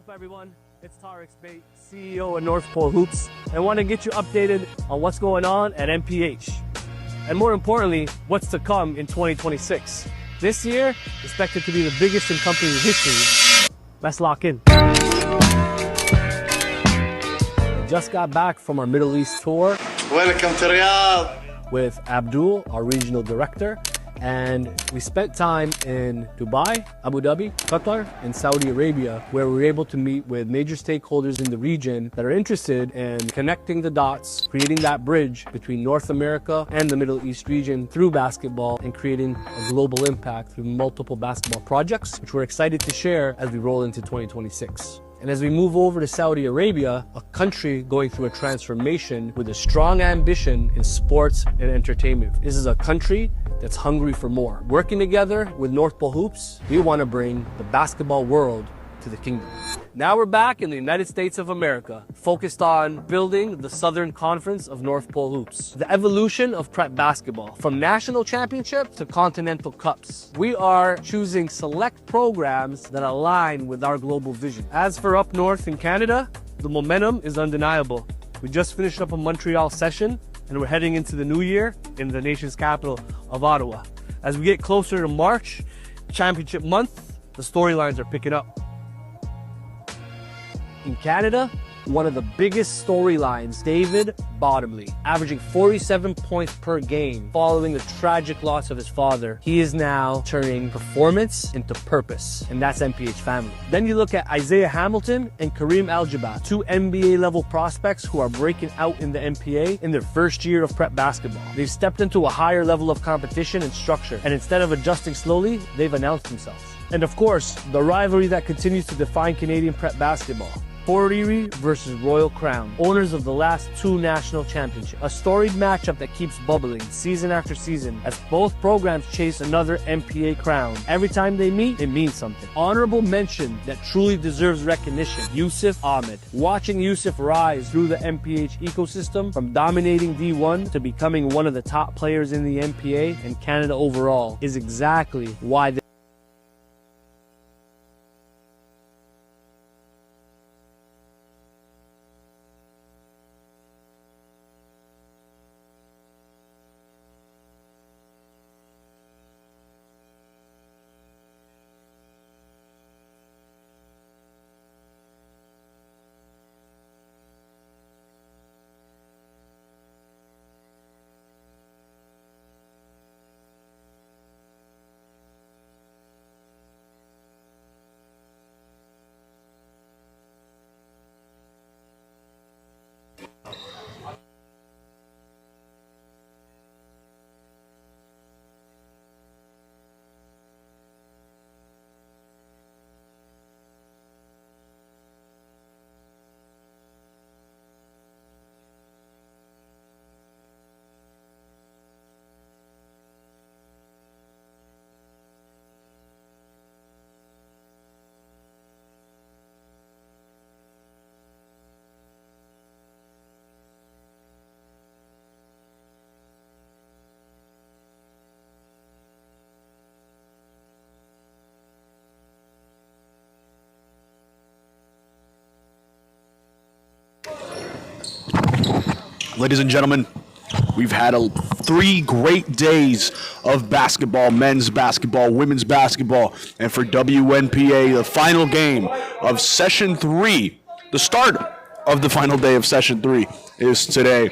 up, everyone? It's Tarek Bate, CEO of North Pole Hoops, and I want to get you updated on what's going on at NPH. And more importantly, what's to come in 2026. This year, expected to be the biggest in company history. Let's lock in. I just got back from our Middle East tour. Welcome to Riyadh. With Abdul, our regional director. And we spent time in Dubai, Abu Dhabi, Qatar, and Saudi Arabia, where we were able to meet with major stakeholders in the region that are interested in connecting the dots, creating that bridge between North America and the Middle East region through basketball and creating a global impact through multiple basketball projects, which we're excited to share as we roll into 2026. And as we move over to Saudi Arabia, a country going through a transformation with a strong ambition in sports and entertainment. This is a country that's hungry for more. Working together with North Pole Hoops, we want to bring the basketball world to the kingdom. Now we're back in the United States of America, focused on building the Southern Conference of North Pole Hoops. The evolution of prep basketball, from national championship to continental cups. We are choosing select programs that align with our global vision. As for up north in Canada, the momentum is undeniable. We just finished up a Montreal session, and we're heading into the new year in the nation's capital of Ottawa. As we get closer to March, championship month, the storylines are picking up. In Canada, one of the biggest storylines, David Bottomley, averaging 47 points per game following the tragic loss of his father. He is now turning performance into purpose, and that's NPH family. Then you look at Isaiah Hamilton and Kareem Al-Jabbar, two NBA-level prospects who are breaking out in the NPA in their first year of prep basketball. They've stepped into a higher level of competition and structure, and instead of adjusting slowly, they've announced themselves. And of course, the rivalry that continues to define Canadian prep basketball. Port Erie versus Royal Crown, owners of the last two national championships. A storied matchup that keeps bubbling season after season as both programs chase another NPA crown. Every time they meet, it means something. Honorable mention that truly deserves recognition, Yusuf Ahmed. Watching Yusuf rise through the NPH ecosystem, from dominating D1 to becoming one of the top players in the NPA and Canada overall, is exactly why Ladies and gentlemen, we've had 3 great days of basketball, men's basketball, women's basketball, and for WNPA, the final game of Session 3, the start of the final day of Session 3 is today.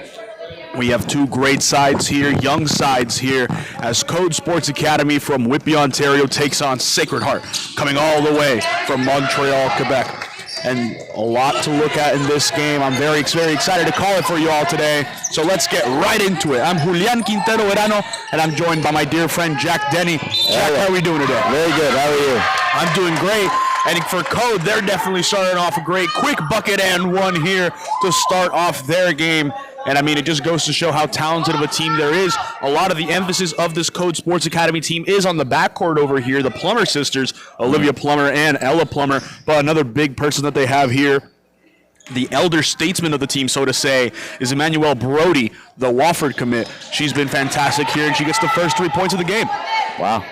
We have 2 great sides here, young sides here, as C.O.D.E Sports Academy from Wnpa, Ontario takes on Sacred Heart, coming all the way from Montreal, Quebec. And a lot to look at in this game. I'm very excited to call it for you all today. So let's get right into it. I'm Julian Quintero Verano, and I'm joined by my dear friend Jack Denny. Jack, how are we doing today? Very good. How are you? I'm doing great. And for C.O.D.E, they're definitely starting off a great quick bucket and one here to start off their game. And I mean, it just goes to show how talented of a team there is. A lot of the emphasis of this C.O.D.E Sports Academy team is on the backcourt over here. The Plummer sisters, Olivia Plummer and Ella Plummer. But another big person that they have here, the elder statesman of the team, so to say, is Emmanuel Brody, the Wofford commit. She's been fantastic here, and she gets the first 3 points of the game. Wow.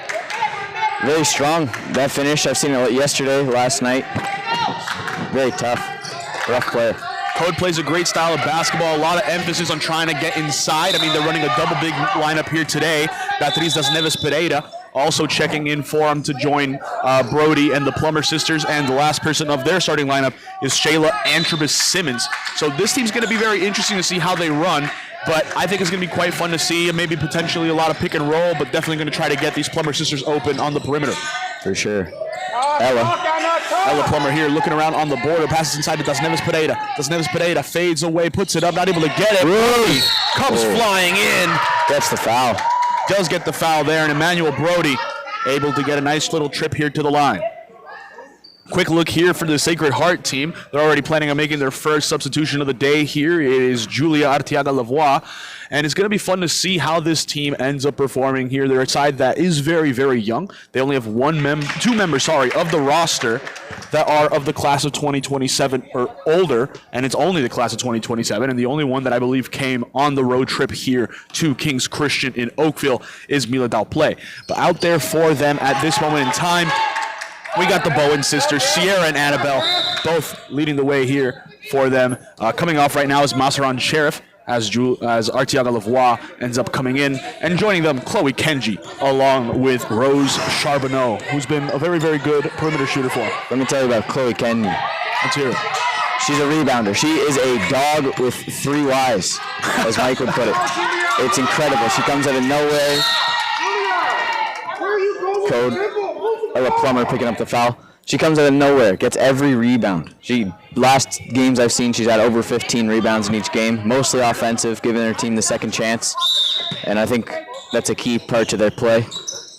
Very strong. That finish, I've seen it yesterday, last night. very tough, rough player. C.O.D.E plays a great style of basketball. A lot of emphasis on trying to get inside. I mean, they're running a double big lineup here today. Beatriz das Neves Pereira also checking in for him to join Brody and the Plummer sisters. And the last person of their starting lineup is Shayla Antrobus Simmons. So this team's going to be very interesting to see how they run. But I think it's going to be quite fun to see, and maybe potentially a lot of pick and roll, but definitely going to try to get these Plummer sisters open on the perimeter. For sure. Ella Plummer here looking around on the border, passes inside to Das Neves Pereira. Das Neves Pereira fades away, puts it up, not able to get it. Brody comes flying in. Gets the foul. Does get the foul there, and Emmanuel Brody able to get a nice little trip here to the line. Quick look here for the Sacred Heart team. They're already planning on making their first substitution of the day here. It is Julia Arteaga-Lavoie. And it's going to be fun to see how this team ends up performing here. They're a side that is very, very young. They only have two members of the roster that are of the class of 2027 or older. And it's only the class of 2027. And the only one that I believe came on the road trip here to King's Christian in Oakville is Mila Dalplay. But out there for them at this moment in time, we got the Bowen sisters, Sierra and Annabelle, both leading the way here for them. Coming off right now is Masaran Sheriff, as Arteaga-Lavoie ends up coming in. And joining them, Chloe Kenji, along with Rose Charbonneau, who's been a very, very good perimeter shooter for them. Let me tell you about Chloe Kenji. Let's hear it. She's a rebounder. She is a dog with 3 Ys, as Mike would put it. It's incredible. She comes out of nowhere. C.O.D.E. Ella Plummer picking up the foul. She comes out of nowhere, gets every rebound. Last games I've seen, she's had over 15 rebounds in each game, mostly offensive, giving her team the second chance. And I think that's a key part to their play,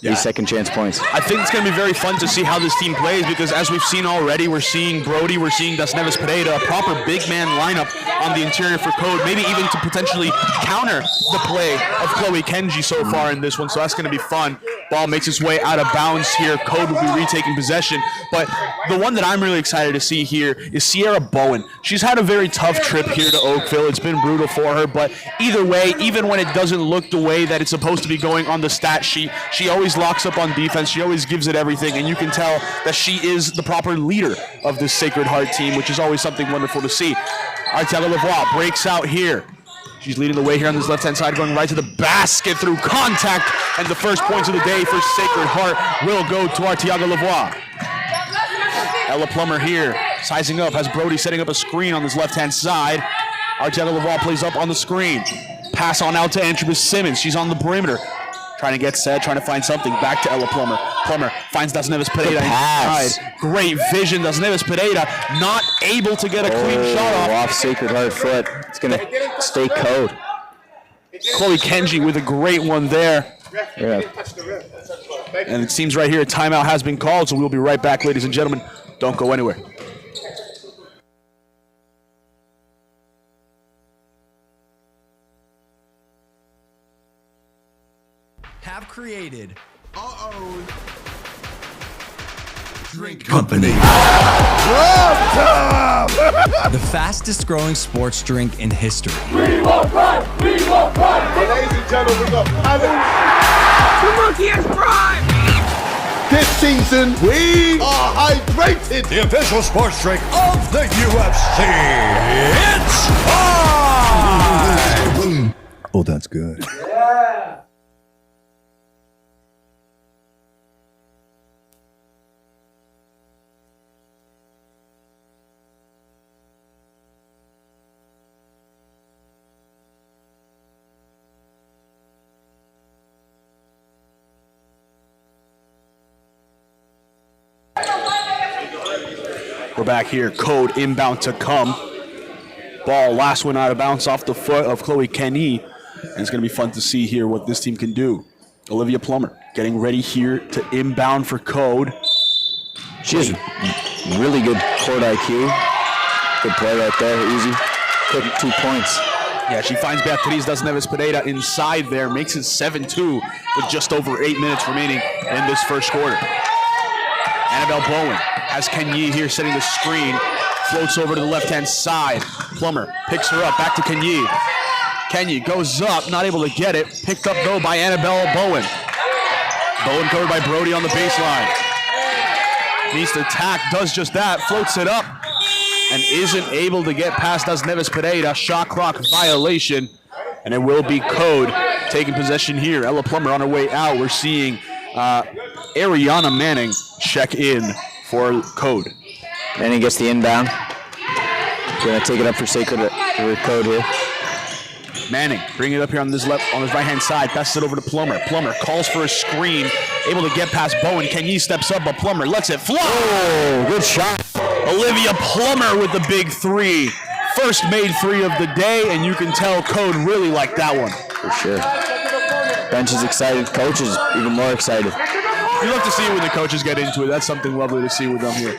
these second chance points. I think it's going to be very fun to see how this team plays because as we've seen already, we're seeing Brody, we're seeing Das Neves Pereira, a proper big man lineup on the interior for C.O.D.E, maybe even to potentially counter the play of Chloe Kenji so far in this one. So that's going to be fun. Ball makes its way out of bounds here. C.O.D.E will be retaking possession. But the one that I'm really excited to see here is Sierra Bowen. She's had a very tough trip here to Oakville. It's been brutal for her. But either way, even when it doesn't look the way that it's supposed to be going on the stat sheet, she always locks up on defense. She always gives it everything. And you can tell that she is the proper leader of this Sacred Heart team, which is always something wonderful to see. Arteaga-Lavoie breaks out here. She's leading the way here on this left-hand side, going right to the basket through contact. And the first points of the day for Sacred Heart will go to Arteaga-Lavoie. Ella Plummer here, sizing up, has Brody setting up a screen on this left-hand side. Arteaga-Lavoie plays up on the screen. Pass on out to Antrobus Simmons. She's on the perimeter. Trying to get set, trying to find something. Back to Ella Plummer. Plummer finds Das Neves Pereira inside. Great vision. Das Neves Pereira not able to get a clean shot off. Sacred Heart foot. It's going to stay C.O.D.E. Chloe Kenji with a great one there. Yeah. And it seems right here a timeout has been called, so we'll be right back, ladies and gentlemen. Don't go anywhere. Have created our own drink company. The fastest growing sports drink in history. We will run! We will run! Ladies and gentlemen, we go. The monkey has prime! This season, we are hydrated! The official sports drink of the UFC. It's time! Oh, that's good. We're back here. C.O.D.E inbound to come. Ball, last one out of bounds off the foot of Chloe Kenji. And it's going to be fun to see here what this team can do. Olivia Plummer getting ready here to inbound for C.O.D.E. She has really good court IQ. Good play right there, easy. Quick 2 points. Yeah, she finds Beatriz das Neves Pereira inside there, makes it 7-2 with just over 8 minutes remaining in this first quarter. Annabelle Bowen has Kenji here setting the screen, floats over to the left-hand side. Plummer picks her up, back to Kenji. Kenji goes up, not able to get it. Picked up, though, by Annabelle Bowen. Bowen covered by Brody on the baseline. Needs to attack, does just that, floats it up. and isn't able to get past Das Neves Pereira. Shot clock violation, and it will be C.O.D.E taking possession here. Ella Plummer on her way out. We're seeing Ariana Manning check in for C.O.D.E. Manning gets the inbound. Gonna take it up for C.O.D.E here. Manning, bring it up here on this right-hand side. Passes it over to Plummer. Plummer calls for a screen, able to get past Bowen. Kenyi steps up, but Plummer lets it fly. Oh, good shot. Olivia Plummer with the big three. First made three of the day, and you can tell C.O.D.E really liked that one. For sure. Bench is excited. Coach is even more excited. You love to see it when the coaches get into it. That's something lovely to see with them here.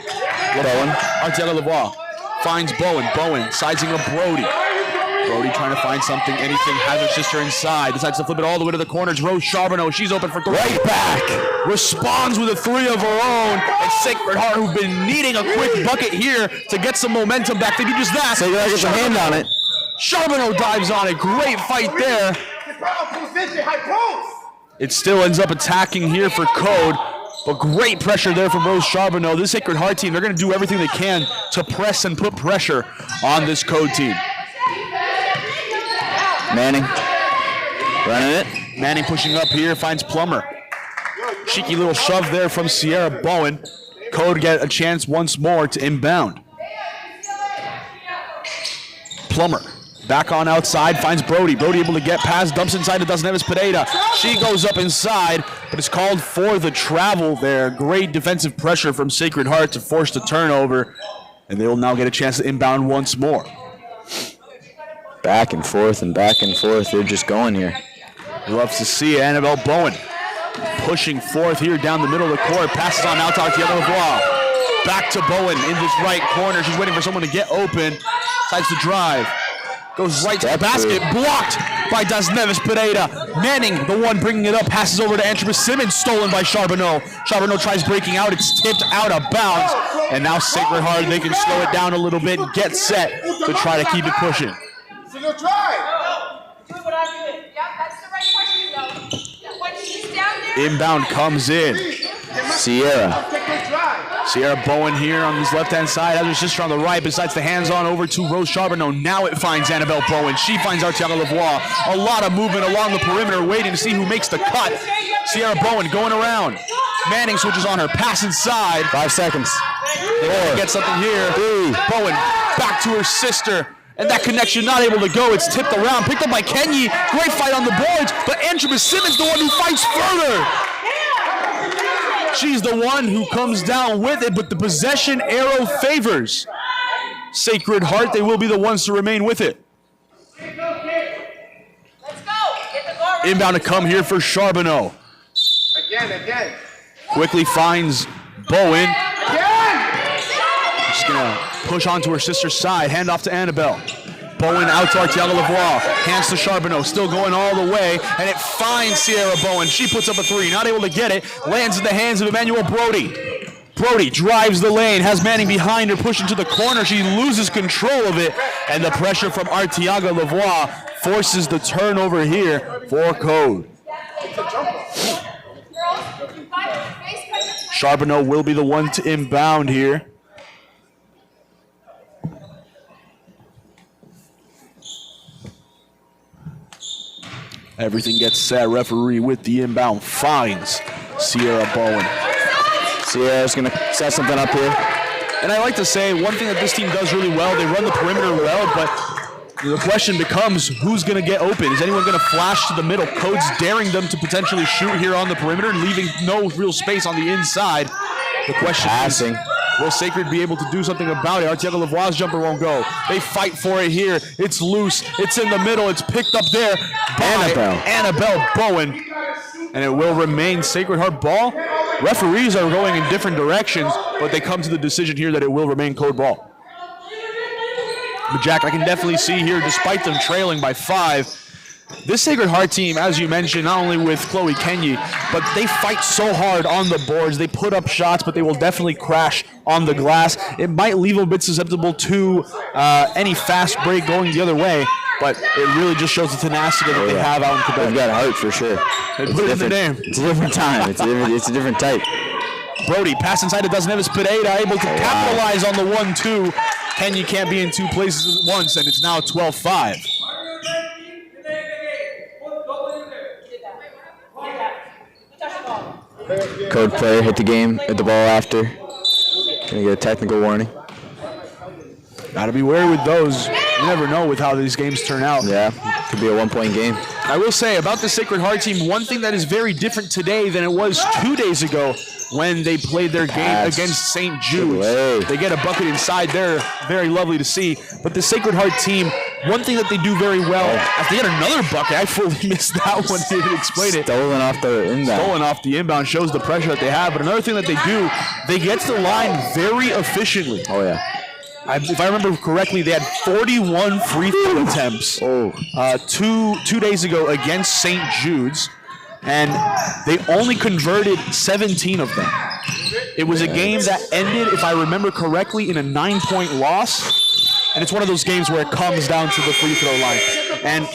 Bowen. Artiella Lavoie finds Bowen. Bowen sizing up Brody. Brody trying to find something, anything, has her sister inside. Decides to flip it all the way to the corners. Rose Charbonneau, she's open for three. Right back. Responds with a three of her own. And Sacred Heart, who've been needing a quick bucket here to get some momentum back. They do just that. So you gotta get your hand on it. Charbonneau dives on it. Great fight there. It still ends up attacking here for C.O.D.E, but great pressure there from Rose Charbonneau. This Sacred Heart team, they're going to do everything they can to press and put pressure on this C.O.D.E team. Manning running it. Manning pushing up here, finds Plummer. Cheeky little shove there from Sierra Bowen. C.O.D.E get a chance once more to inbound. Plummer back on outside, finds Brody. Brody able to get past, dumps inside to Das Neves Pereira. She goes up inside, but it's called for the travel there. Great defensive pressure from Sacred Heart to force the turnover, and they will now get a chance to inbound once more. Back and forth and back and forth. They're just going here. Loves to see it. Annabelle Bowen pushing forth here down the middle of the court. Passes on out to Artiella Lavoie. Back to Bowen in this right corner. She's waiting for someone to get open. Decides to drive. Goes right to the basket. Blocked by Das Neves Pereira. Manning, the one bringing it up, passes over to Andrea Simmons. Stolen by Charbonneau. Charbonneau tries breaking out. It's tipped out of bounds. And now Sacred Heart, they can slow it down a little bit and get set to try to keep it pushing. Inbound comes in. Sierra Bowen here on this left-hand side. Has her sister on the right. Besides the hands-on over to Rose Charbonneau. Now it finds Annabelle Bowen. She finds Artiella Lavoie. A lot of movement along the perimeter, waiting to see who makes the cut. Sierra Bowen going around. Manning switches on her. Pass inside. 5 seconds. They get something here. Bowen back to her sister. And that connection not able to go. It's tipped around. Picked up by Kenyi. Great fight on the boards. But Andrea Simmons, the one who fights further. She's the one who comes down with it, but the possession arrow favors Sacred Heart. They will be the ones to remain with it. Let's go. Get the guard. Inbound to come here for Charbonneau. Again. Quickly finds Bowen. She's going to push onto her sister's side. Hand off to Annabelle. Bowen out to Artiella Lavoie. Hands to Charbonneau. Still going all the way. And it finds Sierra Bowen. She puts up a three. Not able to get it. Lands in the hands of Emmanuel Brody. Brody drives the lane. Has Manning behind her. Pushing to the corner. She loses control of it. And the pressure from Artiella Lavoie forces the turnover here for C.O.D.E. Charbonneau will be the one to inbound here. Everything gets set. Referee with the inbound finds Sierra Bowen. Sierra's going to set something up here. And I like to say one thing that this team does really well, they run the perimeter well, but the question becomes who's going to get open? Is anyone going to flash to the middle? C.O.D.E's daring them to potentially shoot here on the perimeter, leaving no real space on the inside. The question is, will Sacred be able to do something about it? Artiella Lavoie's jumper won't go. They fight for it here. It's loose. It's in the middle. It's picked up there by Annabelle Bowen. And it will remain Sacred Heart ball. Referees are going in different directions, but they come to the decision here that it will remain C.O.D.E ball. But Jack, I can definitely see here, despite them trailing by 5, this Sacred Heart team, as you mentioned, not only with Chloe Kenyi, but they fight so hard on the boards. They put up shots, but they will definitely crash on the glass. It might leave them a bit susceptible to any fast break going the other way, but it really just shows the tenacity that they have out in Quebec. They've got heart for sure. They put it in the name. It's a different time. It's a different type. Brody, pass inside to Das Neves Pereira, able to capitalize on the 1-2. Kenya can't be in two places at once, and it's now 12-5. C.O.D.E player hit the ball after. Gonna get a technical warning. Gotta be wary with those. You never know with how these games turn out. Yeah, could be a one-point game. I will say about the Sacred Heart team, one thing that is very different today than it was 2 days ago when they played their game against St. Jude's. They get a bucket inside there, very lovely to see. But the Sacred Heart team, one thing that they do very well, as they get another bucket, I fully missed that one, didn't explain it. Stolen off the inbound. Stolen off the inbound, shows the pressure that they have. But another thing that they do, they get to the line very efficiently. Oh, yeah. If I remember correctly, they had 41 free throw attempts 2 days ago against St. Jude's, and they only converted 17 of them. It was a game that ended, if I remember correctly, in a 9-point loss, and it's one of those games where it comes down to the free throw line. And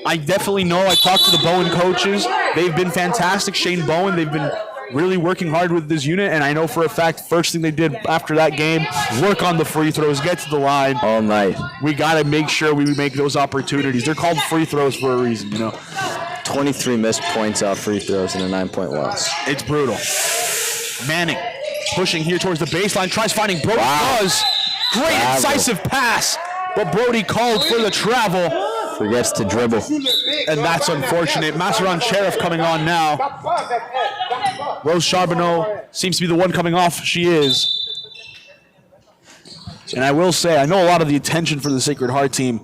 I definitely know, I talked to the Bowen coaches. They've been fantastic. Shane Bowen, they've been really working hard with this unit, and I know for a fact first thing they did after that game, work on the free throws, get to the line. All night. We got to make sure we make those opportunities. They're called free throws for a reason, you know. 23 missed points off free throws in a 9-point loss. It's brutal. Manning pushing here towards the baseline, tries finding Brody. Does. Great incisive pass, but Brody called for the travel. Forgets to dribble. And that's unfortunate. Masseron Sheriff coming on now. Rose Charbonneau seems to be the one coming off. She is. And I will say, I know a lot of the attention for the Sacred Heart team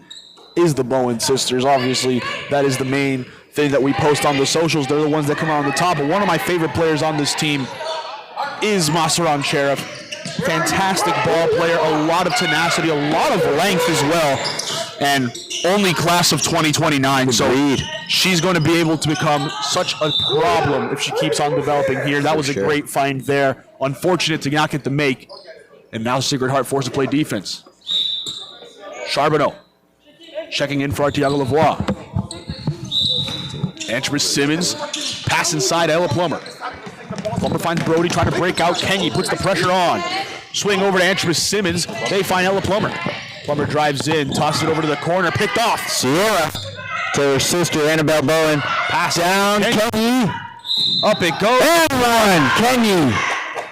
is the Bowen sisters. Obviously, that is the main thing that we post on the socials. They're the ones that come out on the top. But one of my favorite players on this team is Masseron Sheriff. Fantastic ball player, a lot of tenacity, a lot of length as well. And only class of 2029, so she's going to be able to become such a problem if she keeps on developing here. That was a great find there. Unfortunate to not get the make. And now Sacred Heart forced to play defense. Charbonneau checking in for Artiago Lavoie. Antris Simmons, pass inside Ella Plummer. Plummer finds Brody trying to break out. Kenya puts the pressure on. Swing over to Antris Simmons. They find Ella Plummer. Plummer drives in, tosses it over to the corner, picked off. Sierra to her sister, Annabelle Bowen. Pass down, Kenya. Up it goes. And one, Kenya.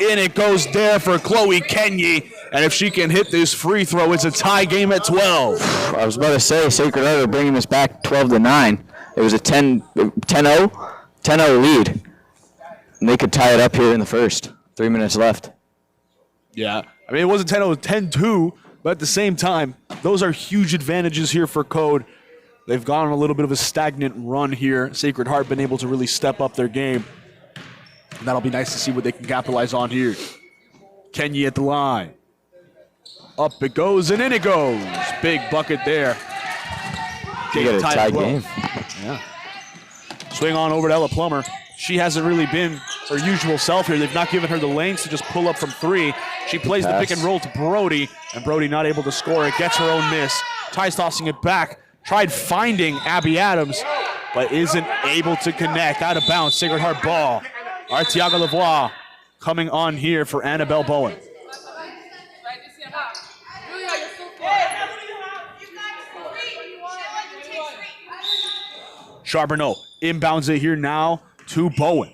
In it goes there for Chloe Kenya. And if she can hit this free throw, it's a tie game at 12. I was about to say, Sacred Heart are bringing this back 12-9. It was a 10-0 lead. And they could tie it up here in the first. 3 minutes left. Yeah. I mean, it wasn't 10-0, it was 10-2. But at the same time, those are huge advantages here for C.O.D.E. They've gone on a little bit of a stagnant run here. Sacred Heart been able to really step up their game. And that'll be nice to see what they can capitalize on here. Kenya at the line. Up it goes, and in it goes. Big bucket there. You get a tie game. Yeah. Swing on over to Ella Plummer. She hasn't really been her usual self here. They've not given her the lanes to just pull up from three. She plays the pick and roll to Brody, and Brody not able to score. It gets her own miss. Ty's tossing it back. Tried finding Abby Adams, but isn't able to connect. Out of bounds, Sacred Heart ball. Artiago Lavoie coming on here for Annabelle Bowen. Charbonneau inbounds it here now to Bowen.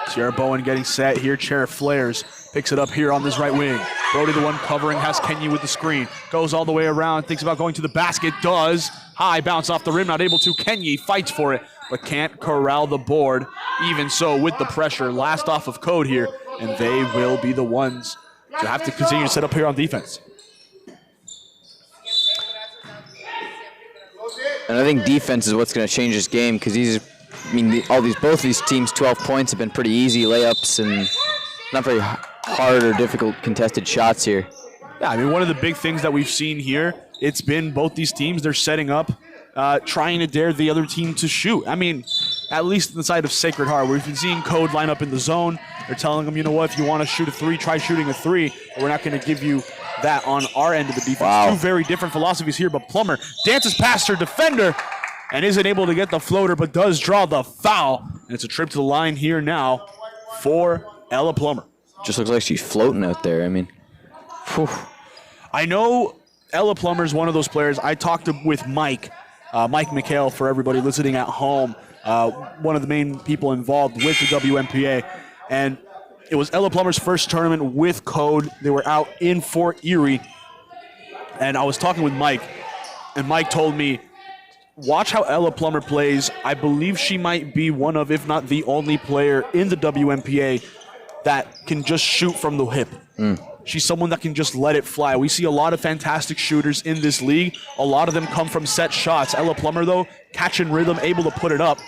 Sierra Bowen getting set here. Chair flares. Picks it up here on this right wing. Brody the one covering, has Kenya with the screen. Goes all the way around, thinks about going to the basket. Does. High bounce off the rim, not able to. Kenya fights for it, but can't corral the board. Even so, with the pressure, last off of C.O.D.E here, and they will be the ones to have to continue to set up here on defense. And I think defense is what's going to change this game, because both these teams' 12 points have been pretty easy layups and not very hard or difficult contested shots here. Yeah, I mean, one of the big things that we've seen here, it's been both these teams, they're setting up, trying to dare the other team to shoot. I mean, at least on the side of Sacred Heart, we've been seeing C.O.D.E line up in the zone. They're telling them, you know what, if you want to shoot a three, try shooting a three, but we're not going to give you that on our end of the defense. Wow. Two very different philosophies here, but Plummer dances past her defender and isn't able to get the floater, but does draw the foul. And it's a trip to the line here now for Ella Plummer. Just looks like she's floating out there. I mean, whew. I know Ella Plummer is one of those players. I talked with Mike McHale, for everybody listening at home, one of the main people involved with the WNPA. And it was Ella Plummer's first tournament with C.O.D.E. They were out in Fort Erie. And I was talking with Mike, and Mike told me, watch how Ella Plummer plays. I believe she might be one of, if not the only player in the WNPA that can just shoot from the hip. She's someone that can just let it fly. We see a lot of fantastic shooters in this league. A lot of them come from set shots. Ella Plummer, though, catching rhythm, able to put it up.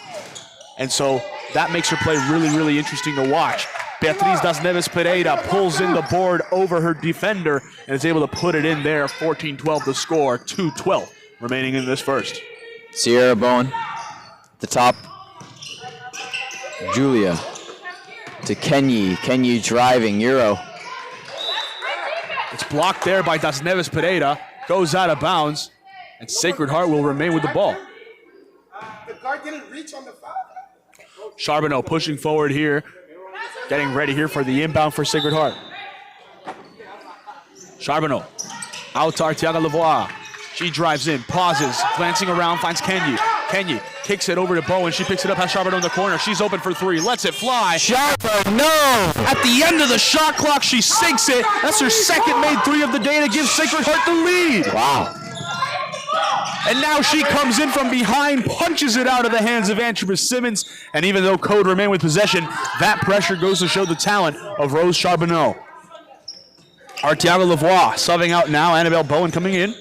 And so that makes her play really, really interesting to watch. Beatriz Das Neves Pereira pulls in the board over her defender and is able to put it in there. 14-12 the score, 2:12 remaining in this first. Sierra Bowen, the top. Julia to Kenyi. Kenyi driving, Euro. It's blocked there by Das Neves Pereira. Goes out of bounds, and Sacred Heart will remain with the ball. The guard didn't reach on the foul. Charbonneau pushing forward here, getting ready here for the inbound for Sacred Heart. Charbonneau out to Arteaga Lavoie. She drives in, pauses, glancing around, finds Kenyi. Kenyi kicks it over to Bowen. She picks it up, has Charbonneau in the corner. She's open for three, lets it fly. Charbonneau! At the end of the shot clock, she sinks it. That's her second made three of the day to give Sacred Heart the lead. Wow. And now she comes in from behind, punches it out of the hands of Antruba Simmons. And even though C.O.D.E. remain with possession, that pressure goes to show the talent of Rose Charbonneau. Arteaga Lavoie subbing out now. Annabelle Bowen coming in.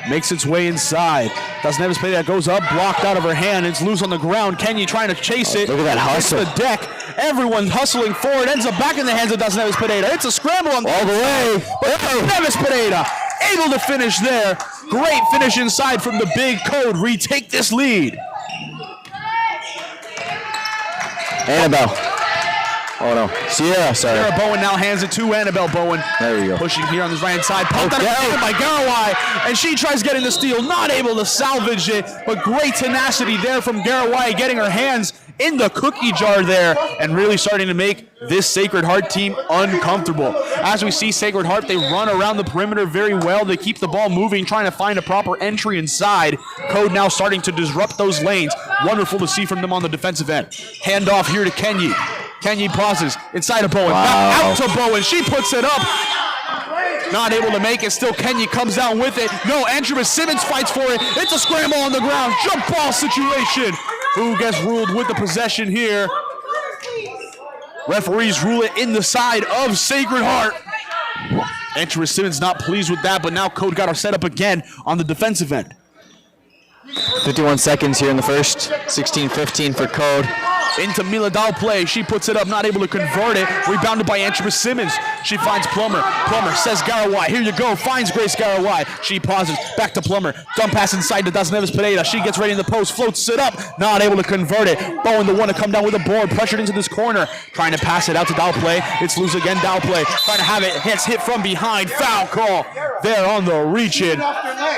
Makes its way inside. Das Neves Pereira goes up, blocked out of her hand. It's loose on the ground. Kenyi trying to chase it. Look at that hustle. Hits the deck. Everyone's hustling forward. Ends up back in the hands of Das Neves Pereira. It's a scramble on all the way. But Neves Pereira able to finish there. Great finish inside from the big C.O.D.E. Retake this lead. Annabelle. Oh no, Sierra, sorry. Sierra Bowen now hands it to Annabelle Bowen. There we go. Pushing here on the right-hand side. Pumped out of by Garawai, and she tries getting the steal. Not able to salvage it, but great tenacity there from Garawai, getting her hands in the cookie jar there and really starting to make this Sacred Heart team uncomfortable. As we see Sacred Heart, they run around the perimeter very well. They keep the ball moving, trying to find a proper entry inside. C.O.D.E. now starting to disrupt those lanes. Wonderful to see from them on the defensive end. Hand off here to Kenyi. Kenyi pauses inside of Bowen. Wow. Back out to Bowen. She puts it up. Not able to make it. Still Kenyi comes down with it. No, Antruba Simmons fights for it. It's a scramble on the ground. Jump ball situation. Who gets ruled with the possession here? Referees rule it in the side of Sacred Heart. Antruba Simmons not pleased with that, but now C.O.D.E. got her set up again on the defensive end. 51 seconds here in the first. 16-15 for C.O.D.E. Into Mila Dalplay. She puts it up, not able to convert it. Rebounded by Antruba Simmons. She finds Plummer. Plummer says Garawai. Here you go. Finds Grace Garawai. She pauses. Back to Plummer. Dump pass inside to Das Neves Pereira. She gets ready in the post. Floats it up. Not able to convert it. Bowen, the one to come down with a board. Pressured into this corner. Trying to pass it out to Dalplay. It's loose again. Dalplay trying to have it. Hit from behind. Foul call there on the reach-in.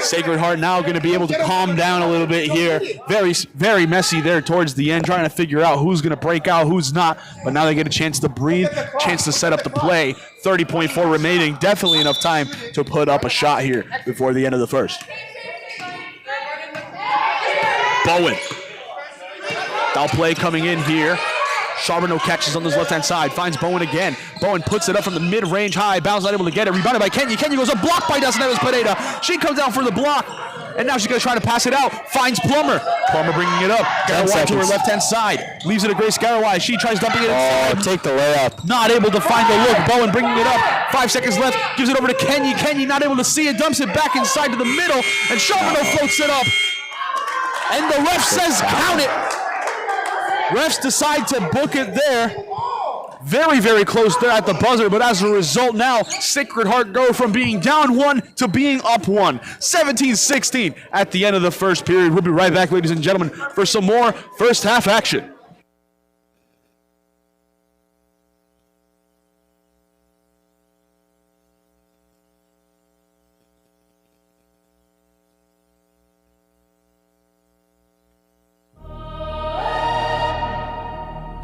Sacred Heart now going to be able to calm down a little bit here. Very, very messy there towards the end. Trying to figure out who's going to break out, who's not. But now they get a chance to breathe, chance to set up the play. 30.4 remaining. Definitely enough time to put up a shot here before the end of the first. Bowen. Dalplay coming in here. Charbonneau catches on this left-hand side. Finds Bowen again. Bowen puts it up from the mid-range high. Bounds not able to get it. Rebounded by Kenyi. Kenyi goes up. Blocked by Das Neves Pereira. She comes down for the block. And now she's going to try to pass it out. Finds Plummer. Plummer bringing it up. Garawai to her left-hand side. Leaves it to Grace Garawai. She tries dumping it inside. Oh, take the layup. Not able to find the look. Bowen bringing it up. 5 seconds left. Gives it over to Kenyi. Kenyi not able to see it. Dumps it back inside to the middle. And Charbonneau floats it up. And the ref says count it. Refs decide to book it there. Very, very close there at the buzzer, but as a result now, Sacred Heart go from being down one to being up one. 17-16 at the end of the first period. We'll be right back, ladies and gentlemen, for some more first half action.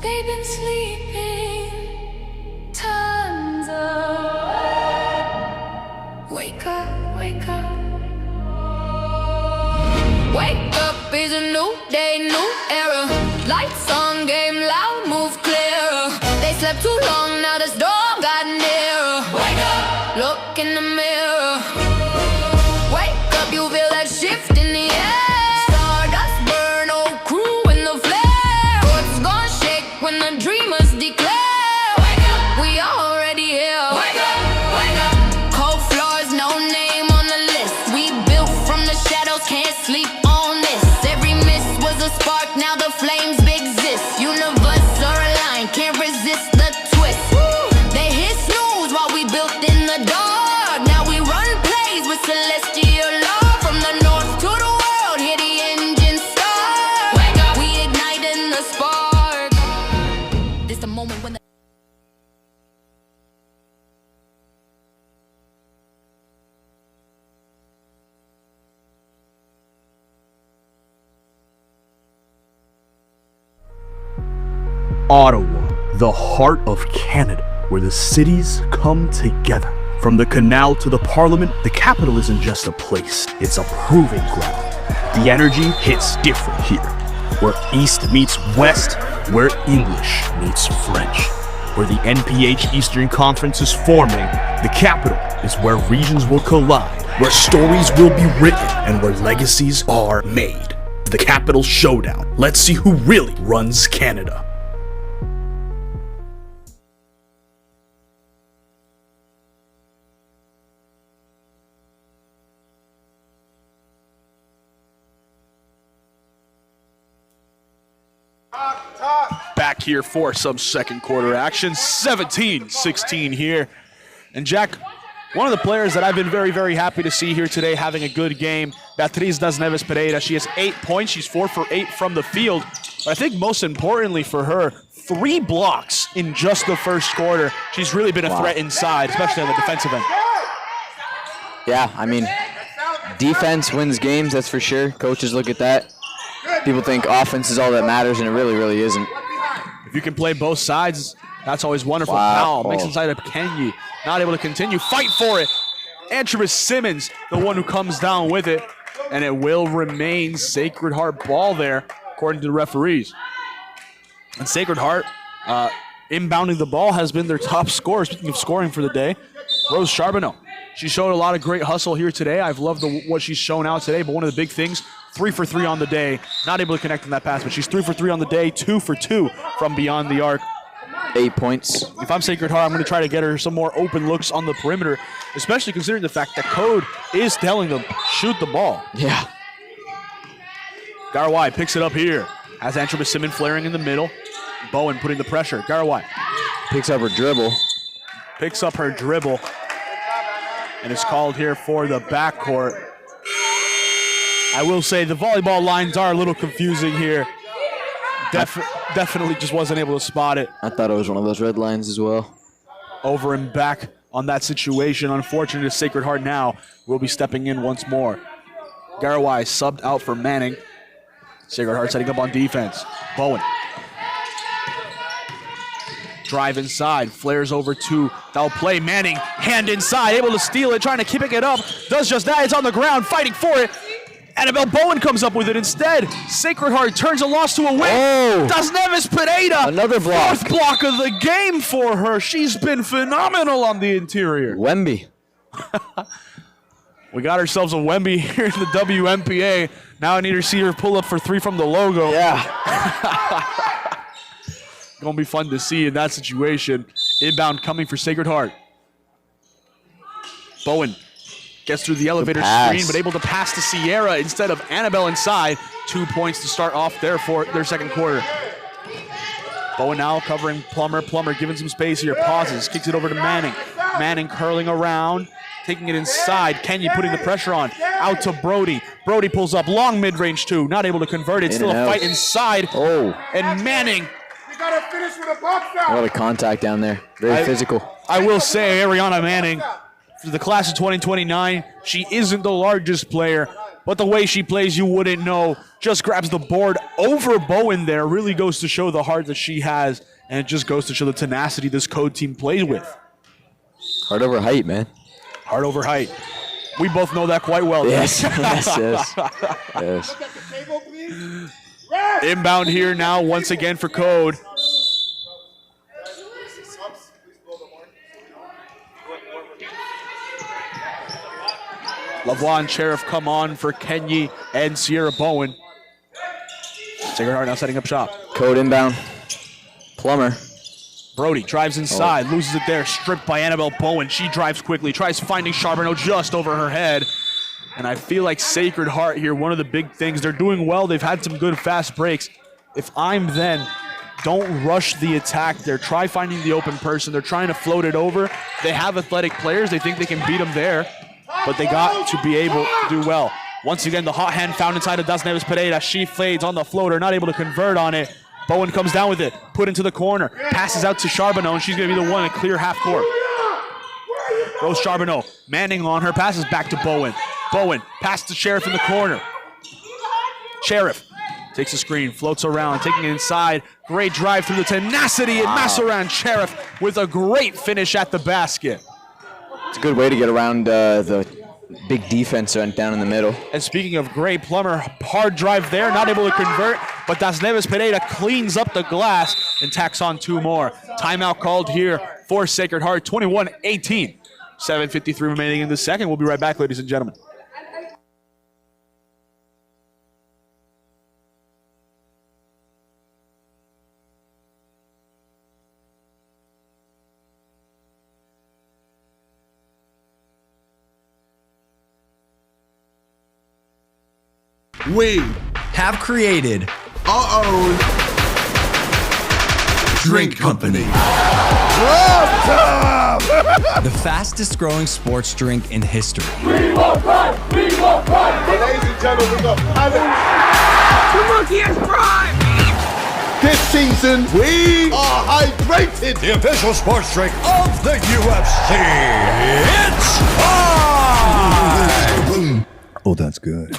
They've been sleeping Wake up is a new day, new era. Lights on, game loud, move clearer. They slept too long, now the storm got nearer. Wake up, look in the mirror. Wake up, you feel that shift in the air. Stardust burn, old crew in the flare. What's gonna shake when the dreamers declare? Wake up, we already here. Wake up, wake up. Cold floors, no name on the list. We built from the shadows, can't sleep on this. Every miss was a spark, now the flames exist. Universe are aligned, can't resist the twist. They hit snooze while we built in the dark. Now we run plays with celestial law. From the north to the world, hear the engine start. Wake up, we igniting the spark. This the moment when the Ottawa, the heart of Canada, where the cities come together. From the canal to the parliament, the capital isn't just a place, it's a proving ground. The energy hits different here, where East meets West, where English meets French. Where the NPH Eastern Conference is forming, the capital is where regions will collide, where stories will be written, and where legacies are made. The Capital Showdown. Let's see who really runs Canada. Back here for some second quarter action. 17-16 here. And Jack, one of the players that I've been very, very happy to see here today having a good game, Beatriz Das Neves Pereira. She has 8 points. She's 4 for 8 from the field. But I think most importantly for her, 3 blocks in just the first quarter. She's really been a threat inside, especially on the defensive end. Yeah, I mean, defense wins games, that's for sure. Coaches look at that. People think offense is all that matters, and it really, really isn't. If you can play both sides, that's always wonderful. Wow. Foul, makes inside of Kenyi. Not able to continue. Fight for it. Antremis Simmons, the one who comes down with it. And it will remain Sacred Heart ball there, according to the referees. And Sacred Heart, inbounding the ball, has been their top scorer. Speaking of scoring for the day, Rose Charbonneau. She showed a lot of great hustle here today. I've loved what she's shown out today, but one of the big things, 3 for 3 on the day. Not able to connect on that pass, but she's 3 for 3 on the day, 2 for 2 from beyond the arc. 8 points. If I'm Sacred Heart, I'm going to try to get her some more open looks on the perimeter, especially considering the fact that C.O.D.E is telling them, shoot the ball. Yeah. Garawai picks it up here. Has Antremis Simmons flaring in the middle. Bowen putting the pressure. Garawai Picks up her dribble. Picks up her dribble. And it's called here for the backcourt. I will say the volleyball lines are a little confusing here. Definitely just wasn't able to spot it. I thought it was one of those red lines as well. Over and back on that situation. Unfortunately, Sacred Heart now will be stepping in once more. Garawai subbed out for Manning. Sacred Heart setting up on defense. Bowen. Drive inside, flares over to foul play. Manning, hand inside, able to steal it, trying to keep it up. Does just that, it's on the ground, fighting for it. Annabelle Bowen comes up with it instead. Sacred Heart turns a loss to a win. Oh. Das Neves Pereira. Another block. 4th block of the game for her. She's been phenomenal on the interior. Wemby. We got ourselves a Wemby here in the WNPA. Now I need to see her pull up for 3 from the logo. Yeah. Gonna be fun to see in that situation. Inbound coming for Sacred Heart. Bowen gets through the elevator screen, but able to pass to Sierra instead of Annabelle inside. 2 points to start off there for their second quarter. Bowen now covering Plummer. Plummer giving some space here. Pauses, kicks it over to Manning. Manning curling around, taking it inside. Kenyi putting the pressure on. Out to Brody. Brody pulls up long mid-range 2. Not able to convert it. Still a fight inside. Oh. And Manning. Gotta finish with a box A lot of contact down there. Very physical. I will say, Ariana Manning, for the class of 2029, she isn't the largest player, but the way she plays, you wouldn't know. Just grabs the board over Bowen there. Really goes to show the heart that she has, and it just goes to show the tenacity this C.O.D.E team plays with. Heart over height, man. Heart over height. We both know that quite well. Yes, yes. Inbound here now once again for C.O.D.E. Lavoie and Sheriff come on for Kenyi and Sierra Bowen. Sacred Heart now setting up shop. C.O.D.E. inbound. Plummer. Brody drives inside, loses it there, stripped by Annabelle Bowen. She drives quickly, tries finding Charbonneau just over her head. And I feel like Sacred Heart here, one of the big things, they're doing well. They've had some good fast breaks. If I'm then, don't rush the attack there. Try finding the open person. They're trying to float it over. They have athletic players. They think they can beat them there. But they got to be able to do well. Once again, the hot hand found inside of Das Neves Pereira. She fades on the floater, not able to convert on it. Bowen comes down with it, put into the corner, passes out to Charbonneau, and she's going to be the one to clear half court. Goes Charbonneau, Manning on her, passes back to Bowen. Bowen, pass to Sheriff in the corner. Sheriff takes a screen, floats around, taking it inside. Great drive through the tenacity, and Massaran Sheriff with a great finish at the basket. It's a good way to get around the big defense down in the middle. And speaking of great, Plummer, hard drive there, not able to convert, but Das Neves Pereira cleans up the glass and tacks on 2 more. Timeout called here for Sacred Heart, 21-18. 7:53 remaining in the second. We'll be right back, ladies and gentlemen. We have created our own drink company. The fastest growing sports drink in history. We want pride! We want pride! Ladies and gentlemen, The monkey has prime! this season, we are hydrated! The official sports drink of the UFC. It's on! Oh, that's good.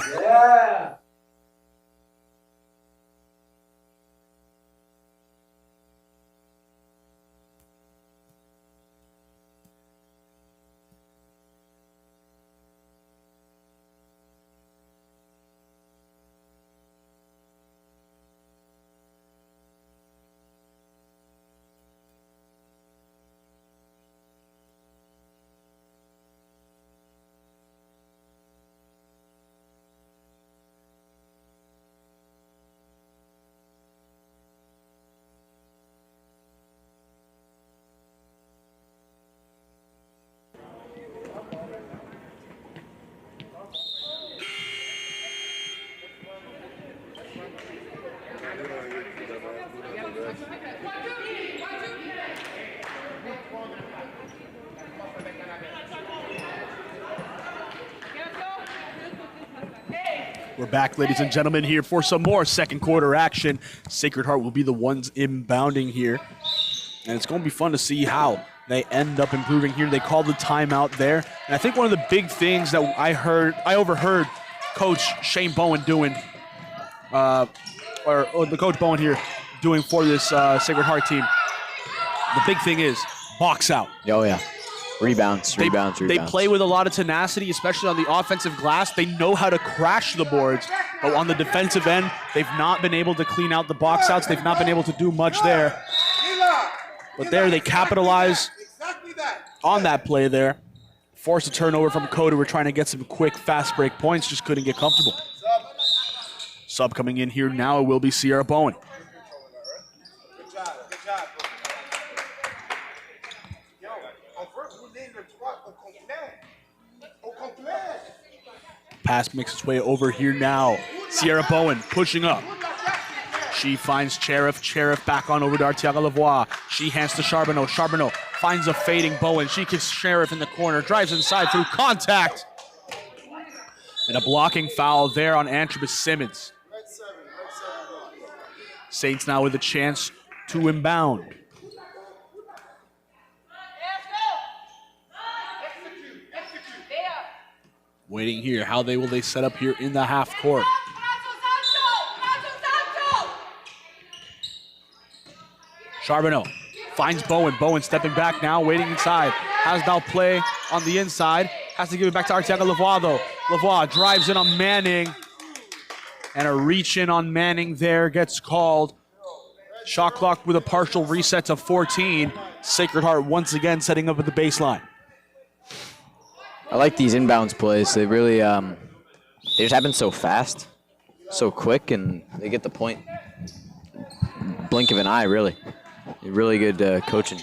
We're back, ladies and gentlemen, here for some more second quarter action. Sacred Heart will be the ones inbounding here. And it's going to be fun to see how they end up improving here. They called the timeout there. And I think one of the big things that I overheard Coach Shane Bowen doing, or the Coach Bowen here doing for this Sacred Heart team. The big thing is box out. Oh, yeah. Rebounds. They play with a lot of tenacity, especially on the offensive glass. They know how to crash the boards, but on the defensive end, they've not been able to clean out the box outs. They've not been able to do much there. But there, they capitalize on that play there. Force a turnover from C.O.D.E. We're trying to get some quick, fast break points, just couldn't get comfortable. Sub coming in here now, it will be Sierra Bowen. Pass makes its way over here now. Sierra Bowen pushing up. She finds Sheriff. Sheriff back on over to Artiaga Lavoie. She hands to Charbonneau. Charbonneau finds a fading Bowen. She kicks Sheriff in the corner. Drives inside through contact. And a blocking foul there on Antrobus Simmons. Saints now with a chance to inbound. Waiting here. How will they set up here in the half court? Charbonneau finds Bowen. Bowen stepping back now, waiting inside. Has now play on the inside. Has to give it back to Arteaga Lavoie, though. Lavoie drives in on Manning. And a reach in on Manning there gets called. Shot clock with a partial reset to 14. Sacred Heart once again setting up at the baseline. I like these inbounds plays. They really, they just happen so fast, so quick, and they get the point. Blink of an eye, really. Really good coaching.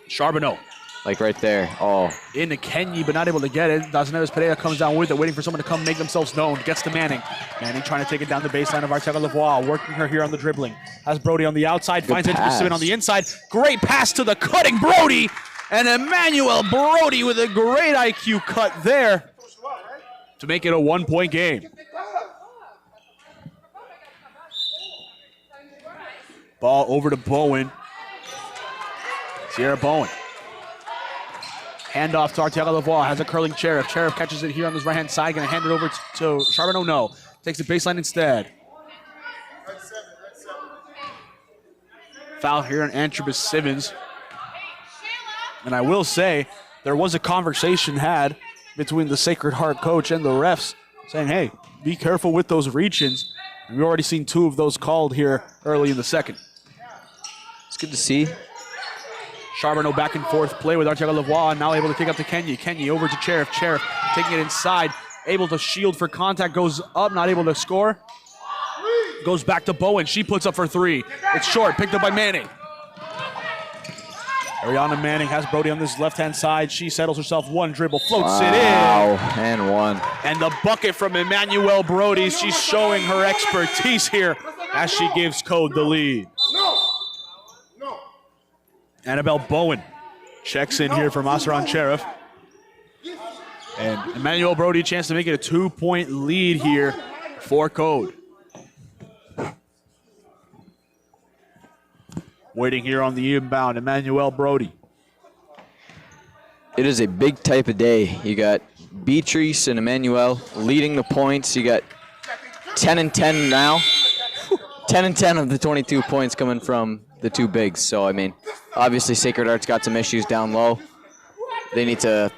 Charbonneau. Like right there. Oh. Into Kenyi, but not able to get it. Dazaneves Pereira comes down with it, waiting for someone to come make themselves known. Gets to Manning. Manning trying to take it down the baseline of Arteaga Lavoie, working her here on the dribbling. Has Brody on the outside, finds it to Simon on the inside. Great pass to the cutting Brody. And Emmanuel Brody with a great IQ cut there to make it a 1-point game. Ball over to Bowen. Sierra Bowen. Handoff to Arteaga Lavoie, has a curling Cherif. Cherif catches it here on this right-hand side, gonna hand it over to Charbonneau. No, takes the baseline instead. Foul here on Antrobus Simmons. And I will say, there was a conversation had between the Sacred Heart coach and the refs saying, hey, be careful with those reach-ins. And we've already seen 2 of those called here early in the second. It's good to see. Charbonneau back and forth play with Arteaga Lavoie, now able to kick up to Kenyi. Kenyi over to Cherif. Cherif taking it inside, able to shield for contact, goes up, not able to score. Goes back to Bowen. She puts up for 3. It's short, picked up by Manning. Ariana Manning has Brody on this left-hand side. She settles herself, 1 dribble, floats it in. And 1. And the bucket from Emmanuel Brody. She's showing her expertise here as she gives C.O.D.E the lead. Annabelle Bowen checks in here from Masaran Cherif. And Emmanuel Brody, chance to make it a 2-point lead here for C.O.D.E. Waiting here on the inbound, Emmanuel Brody. It is a big type of day. You got Beatrice and Emmanuel leading the points. You got 10 and 10 now. 10 and 10 of the 22 points coming from the 2 bigs. So, I mean, obviously Sacred Heart's got some issues down low. They need to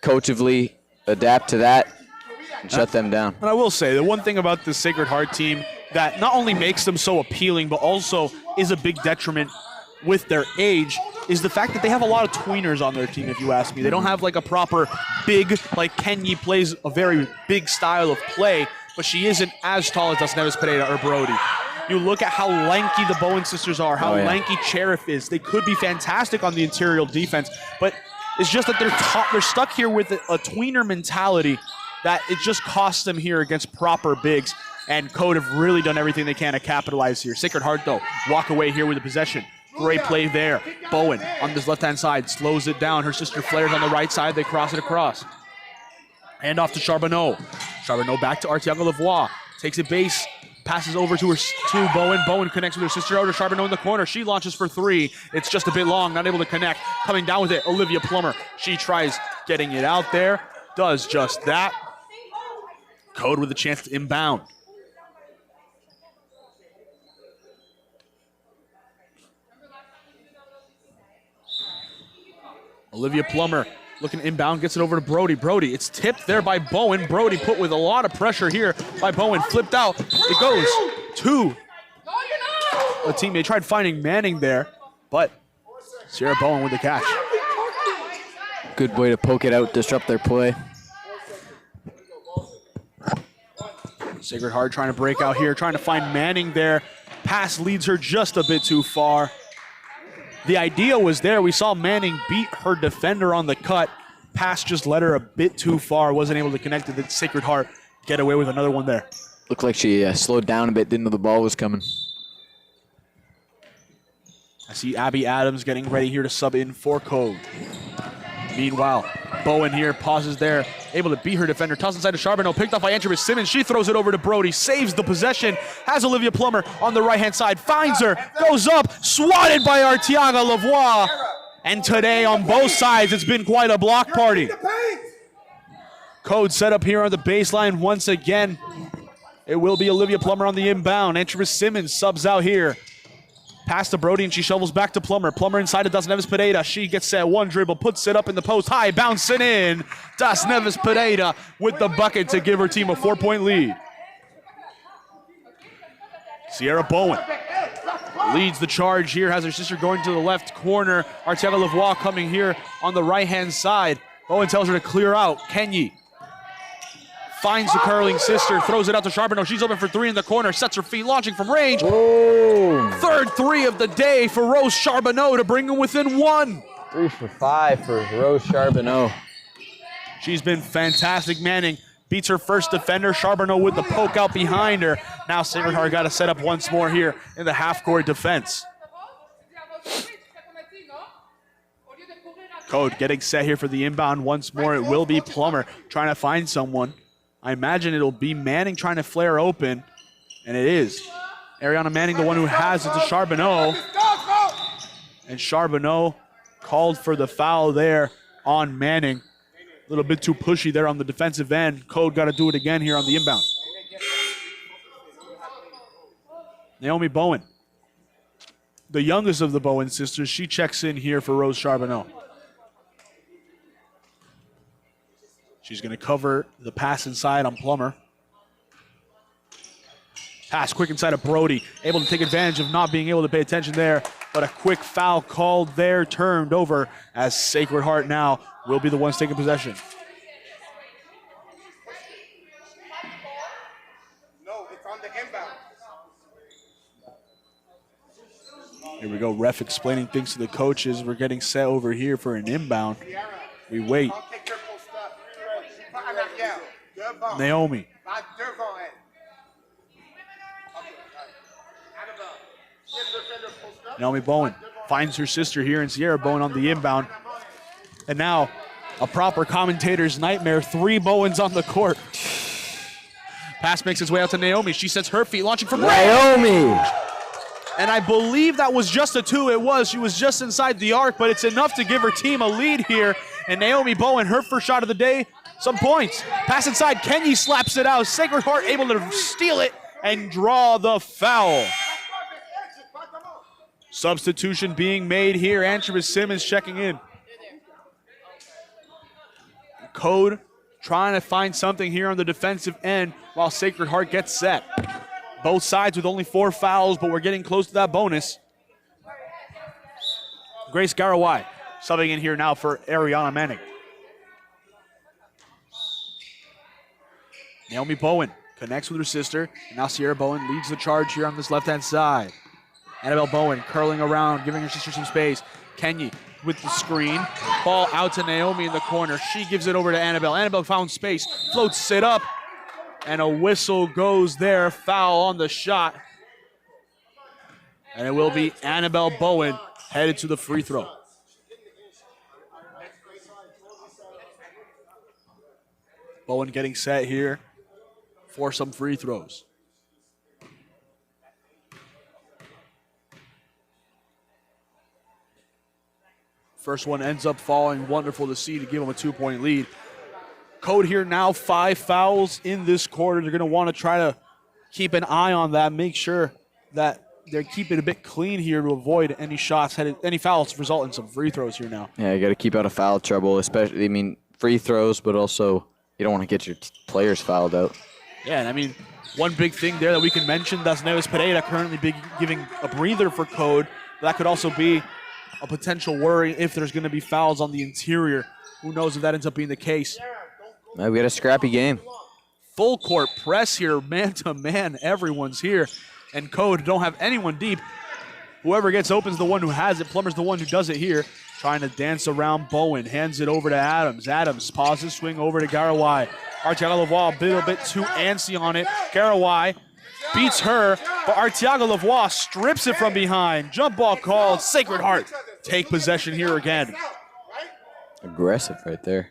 coachively adapt to that and shut them down. And I will say, the one thing about the Sacred Heart team that not only makes them so appealing, but also is a big detriment with their age, is the fact that they have a lot of tweeners on their team, if you ask me. They don't have like a proper big, like Kenyi plays a very big style of play, but she isn't as tall as Dazaneves Pereira or Brody. You look at how lanky the Bowen sisters are, how lanky Cherif is. They could be fantastic on the interior defense, but it's just that they're stuck here with a tweener mentality that it just costs them here against proper bigs. And C.O.D.E have really done everything they can to capitalize here. Sacred Heart, though, walk away here with the possession. Great play there. Bowen on this left-hand side slows it down. Her sister flares on the right side. They cross it across. Hand off to Charbonneau. Charbonneau back to Arteaga Lavoie. Takes it base. Passes over to Bowen. Bowen connects with her sister out to Charbonneau in the corner. She launches for 3. It's just a bit long. Not able to connect. Coming down with it, Olivia Plummer. She tries getting it out there. Does just that. C.O.D.E with a chance to inbound. Olivia Plummer looking inbound, gets it over to Brody. Brody, it's tipped there by Bowen. Brody put with a lot of pressure here by Bowen. Flipped out. It goes to a teammate. Tried finding Manning there, but Sierra Bowen with the catch. Good way to poke it out, disrupt their play. Sacred Heart trying to break out here, trying to find Manning there. Pass leads her just a bit too far. The idea was there. We saw Manning beat her defender on the cut. Pass just led her a bit too far. Wasn't able to connect to the Sacred Heart. Get away with another one there. Looked like she slowed down a bit, didn't know the ball was coming. I see Abby Adams getting ready here to sub in for C.O.D.E. Meanwhile, Bowen here pauses there, able to beat her defender. Toss inside to Charbonneau, picked up by Antrobus Simmons. She throws it over to Brody, saves the possession, has Olivia Plummer on the right-hand side, finds her, goes up, swatted by Arteaga Lavoie. And today on both sides, it's been quite a block party. C.O.D.E set up here on the baseline once again. It will be Olivia Plummer on the inbound. Antrobus Simmons subs out here. Pass to Brody, and she shovels back to Plummer. Plummer inside to Das Neves Pereira. She gets that one dribble, puts it up in the post high, bouncing in. Das Neves Pereira with the bucket to give her team a 4-point lead. Sierra Bowen leads the charge here, has her sister going to the left corner. Artiaga Lavoie coming here on the right-hand side. Bowen tells her to clear out. Kenyi finds the curling sister, throws it out to Charbonneau. She's open for three in the corner, sets her feet, launching from range. Boom. Third three of the day for Rose Charbonneau to bring them within one. 3 for 5 for Rose Charbonneau. She's been fantastic. Manning beats her first defender. Charbonneau with the poke out behind her. Now Sacred Heart got to set up once more here in the half-court defense. C.O.D.E getting set here for the inbound once more. It will be Plummer trying to find someone. I imagine it'll be Manning trying to flare open, and it is. Ariana Manning, the one who has it to Charbonneau. And Charbonneau called for the foul there on Manning. A little bit too pushy there on the defensive end. C.O.D.E got to do it again here on the inbound. Naomi Bowen, the youngest of the Bowen sisters, she checks in here for Rose Charbonneau. She's going to cover the pass inside on Plummer. Pass quick inside of Brody, able to take advantage of not being able to pay attention there, but a quick foul called there, turned over as Sacred Heart now will be the ones taking possession. No, it's on the inbound. Here we go, ref explaining things to the coaches. We're getting set over here for an inbound. We wait. Naomi. Naomi Bowen finds her sister here in Sierra Bowen on the inbound. And now, a proper commentator's nightmare. 3 Bowens on the court. Pass makes its way out to Naomi. She sets her feet, launching from Naomi! And I believe that was just a 2. It was. She was just inside the arc, but it's enough to give her team a lead here. And Naomi Bowen, her first shot of the day, some points. Pass inside, Kenyi slaps it out. Sacred Heart able to steal it and draw the foul. Substitution being made here. Antrobus Simmons checking in. C.O.D.E trying to find something here on the defensive end while Sacred Heart gets set. Both sides with only 4 fouls, but we're getting close to that bonus. Grace Garawai subbing in here now for Ariana Manning. Naomi Bowen connects with her sister. And now Sierra Bowen leads the charge here on this left-hand side. Annabelle Bowen curling around, giving her sister some space. Kenyi with the screen. Ball out to Naomi in the corner. She gives it over to Annabelle. Annabelle found space, floats it up, and a whistle goes there. Foul on the shot. And it will be Annabelle Bowen headed to the free throw. Bowen getting set here for some free throws. First one ends up falling. Wonderful to see to give them a 2-point lead. C.O.D.E here now, 5 fouls in this quarter. They're going to want to try to keep an eye on that, make sure that they're keeping it a bit clean here to avoid any shots, any fouls result in some free throws here now. Yeah, you got to keep out of foul trouble, especially, I mean, free throws, but also you don't want to get your players fouled out. Yeah, and I mean, one big thing there that we can mention, that's Neves Pereira currently giving a breather for C.O.D.E. That could also be a potential worry if there's going to be fouls on the interior. Who knows if that ends up being the case. We got a scrappy game. Full court press here, man-to-man. Everyone's here. And C.O.D.E don't have anyone deep. Whoever gets open is the one who has it. Plummer's the one who does it here. Trying to dance around Bowen. Hands it over to Adams. Adams pauses, swing over to Garawai. Artiaga Lavoie a little bit too antsy on it. Garawai beats her, but Artiaga Lavoie strips it from behind. Jump ball called. Sacred Heart take possession here again. Aggressive right there.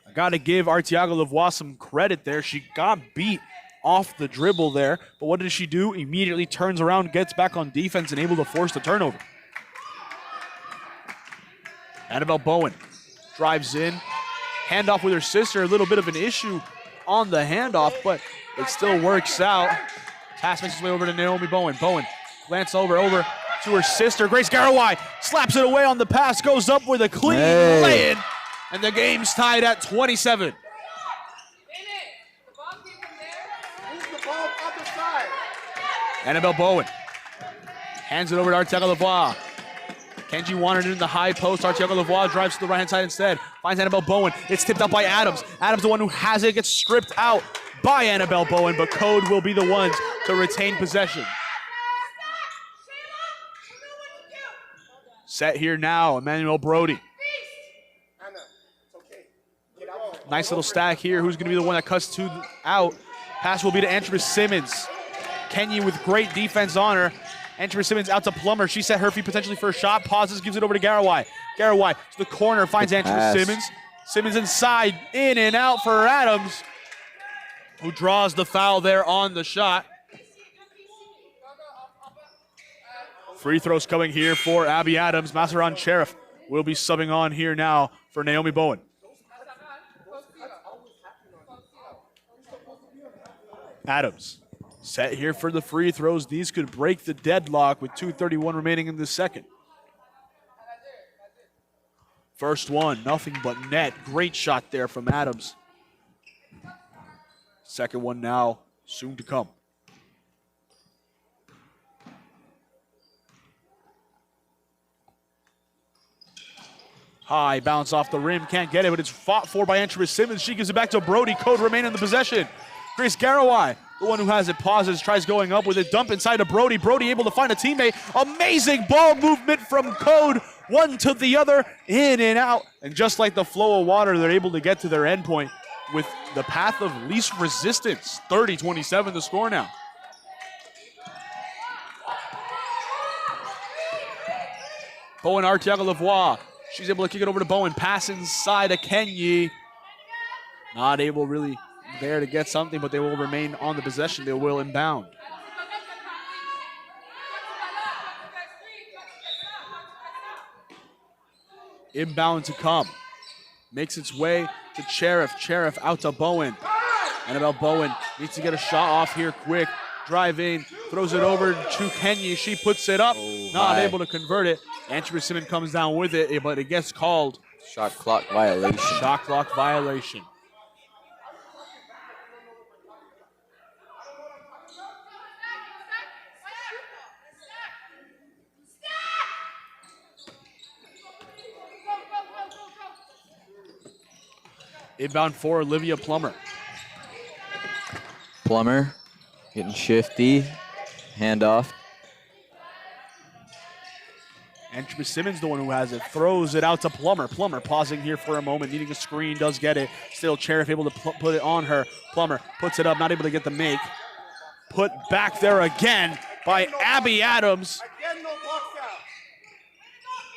I got to give Artiaga Lavoie some credit there. She got beat off the dribble there, but what does she do? Immediately turns around, gets back on defense, and able to force the turnover. Annabelle Bowen drives in. Handoff with her sister. A little bit of an issue on the handoff, but it still works out. Pass makes its way over to Naomi Bowen. Bowen glance over to her sister. Grace Garawai slaps it away on the pass, goes up with a clean lay-in, and the game's tied at 27. Annabelle Bowen hands it over to Arteaga Lavoie. Kenji wanted it in the high post. Arteaga Lavoie drives to the right-hand side instead. Finds Annabelle Bowen. It's tipped up by Adams. Adams, the one who has it, gets stripped out by Annabelle Bowen, but C.O.D.E will be the ones to retain possession. Set here now, Emmanuel Brody. Nice little stack here. Who's going to be the one that cuts two out? Pass will be to Andrea Simmons. Kenya with great defense on her. Andrea Simmons out to Plummer. She set her feet potentially for a shot. Pauses, gives it over to Garawai. Garawai to the corner, finds Andrea Simmons. Simmons inside, in and out for Adams, who draws the foul there on the shot. Free throws coming here for Abby Adams. Masaran Sheriff will be subbing on here now for Naomi Bowen. Adams set here for the free throws. These could break the deadlock with 2:31 remaining in the second. First one, nothing but net. Great shot there from Adams. Second one now, soon to come. High bounce off the rim, can't get it, but it's fought for by Andrea Simmons. She gives it back to Brody. C.O.D.E remain in the possession. Grace Garawai, the one who has it, pauses, tries going up with it, dump inside to Brody. Brody able to find a teammate. Amazing ball movement from C.O.D.E. One to the other, in and out. And just like the flow of water, they're able to get to their endpoint with the path of least resistance. 30-27 the score now. Bowen Arteaga Lavoie. She's able to kick it over to Bowen. Pass inside to Kenyi. Not able really there to get something, but they will remain on the possession. They will inbound. Inbound to come. Makes its way to Sheriff. Sheriff out to Bowen. Annabelle Bowen needs to get a shot off here quick. Drive in, throws it over to Kenyi. She puts it up, not able to convert it. Andrea Simmons comes down with it, but it gets called. Shot clock violation. Shot clock violation. Inbound for Olivia Plummer. Plummer getting shifty. Handoff. Andrea Simmons, the one who has it, throws it out to Plummer. Plummer pausing here for a moment, needing a screen, does get it. Still Sheriff able to put it on her. Plummer puts it up, not able to get the make. Put back there again by Abby Adams.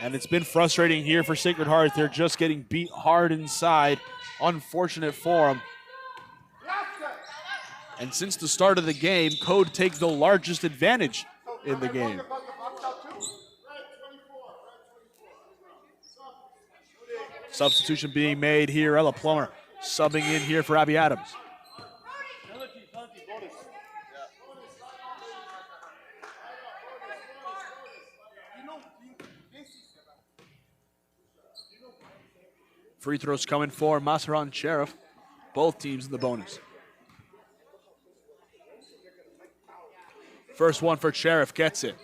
And it's been frustrating here for Sacred Heart. They're just getting beat hard inside. Unfortunate for them. And since the start of the game, C.O.D.E takes the largest advantage in the game. Substitution being made here. Ella Plummer subbing in here for Abby Adams. Free throws coming for Masaran Sheriff. Both teams in the bonus. First one for Sheriff, gets it.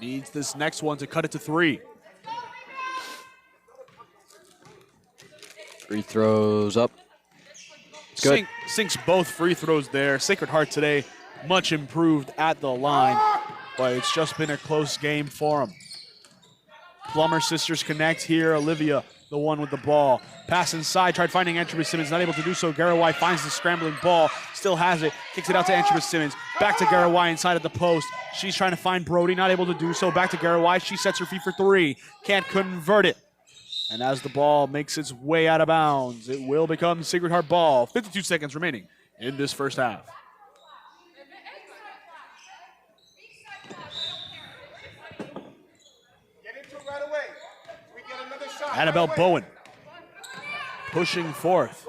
Needs this next one to cut it to three. Free throws up. Good. Sinks both free throws there. Sacred Heart today much improved at the line, but it's just been a close game for them. Plummer sisters connect here. Olivia, the one with the ball. Pass inside, tried finding Andrea Simmons, not able to do so. Garawai finds the scrambling ball, still has it, kicks it out to Andrea Simmons. Back to Garawai inside of the post. She's trying to find Brody, not able to do so. Back to Garawai, she sets her feet for three. Can't convert it. And as the ball makes its way out of bounds, it will become Sacred Heart ball. 52 seconds remaining in this first half. Annabelle Bowen pushing forth.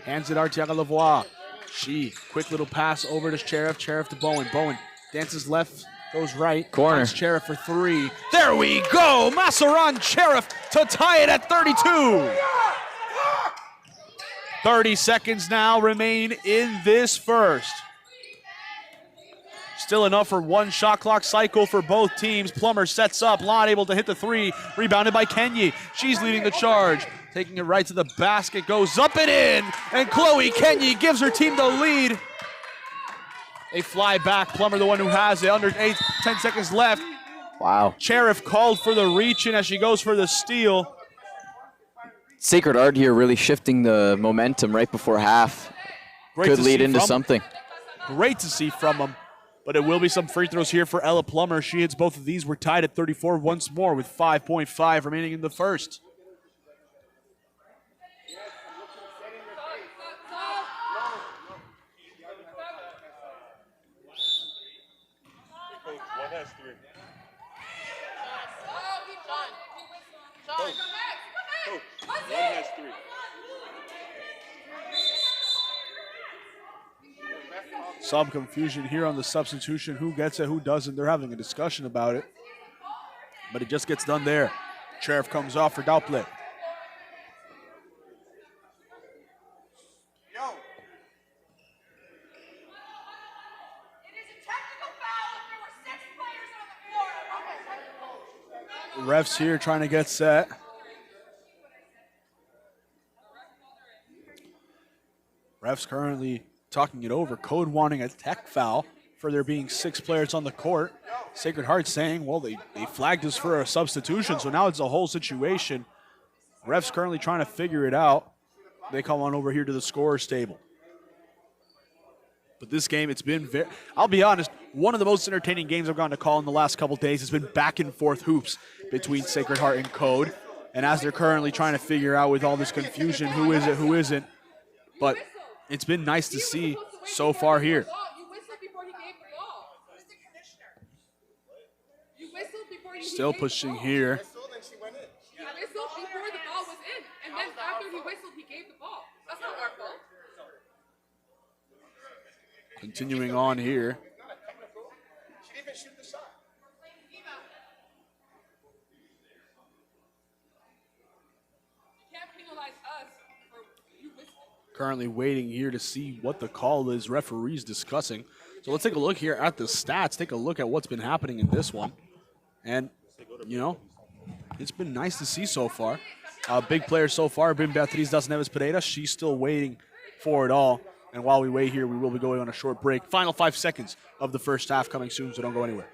Hands it Arteaga Lavoie. Quick little pass over to Sheriff. Sheriff to Bowen. Bowen dances left, goes right. Corner. Sheriff for 3. There we go. Massaran Sheriff to tie it at 32. 30 seconds now remain in this first. Still enough for one shot clock cycle for both teams. Plummer sets up, not able to hit the 3. Rebounded by Kenyi. She's leading the charge. Taking it right to the basket, goes up and in. And Chloe Kenyi gives her team the lead. They fly back. Plummer the one who has it. Under 10 seconds left. Wow. Sheriff called for the reach-in as she goes for the steal. Sacred Heart here really shifting the momentum right before half. Could lead into something. Great to see from them. But it will be some free throws here for Ella Plummer. She hits both of these. We're tied at 34 once more with 5.5 remaining in the first. One has 3. Coach, one has 3. Some confusion here on the substitution. Who gets it, who doesn't? They're having a discussion about it. But it just gets done there. Sheriff comes off for Dauple. The refs here trying to get set. Refs currently talking it over. C.O.D.E wanting a tech foul for there being 6 players on the court. Sacred Heart saying, well, they flagged us for a substitution, so now it's a whole situation. Refs currently trying to figure it out. They come on over here to the scorer's table. But this game, it's been I'll be honest, one of the most entertaining games I've gotten to call in the last couple days has been back and forth hoops between Sacred Heart and C.O.D.E. And as they're currently trying to figure out with all this confusion, who is it, who isn't. But it's been nice to see so far here. Still pushing here. He whistled before the ball was in, and then after he whistled, he gave the ball. That's not our fault. Continuing on here. She didn't even shoot the shot. You can't penalize us for you whistling. Currently waiting here to see what the call is. Referees discussing. So let's take a look here at the stats. Take a look at what's been happening in this one. And, you know, it's been nice to see so far. Big players so far have been Beatriz Das Neves Pereira. She's still waiting for it all. And while we wait here, we will be going on a short break. Final 5 seconds of the first half coming soon, so don't go anywhere.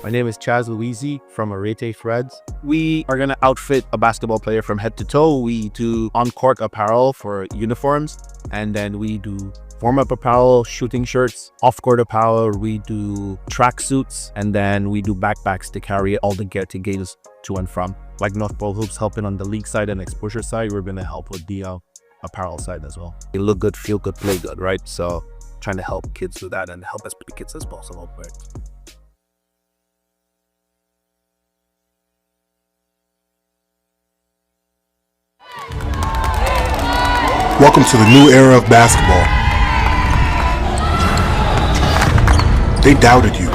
My name is Chaz Louisi from Arete Threads. We are going to outfit a basketball player from head to toe. We do on-court apparel for uniforms, and then we do warm-up apparel, shooting shirts, off-court apparel. We do track suits, and then we do backpacks to carry all the gear to games to and from. Like North Pole Hoops helping on the league side and exposure side, we're going to help with the apparel side as well. They look good, feel good, play good, right? So trying to help kids with that and help as many kids as possible. Right? Welcome to the new era of basketball. They doubted you.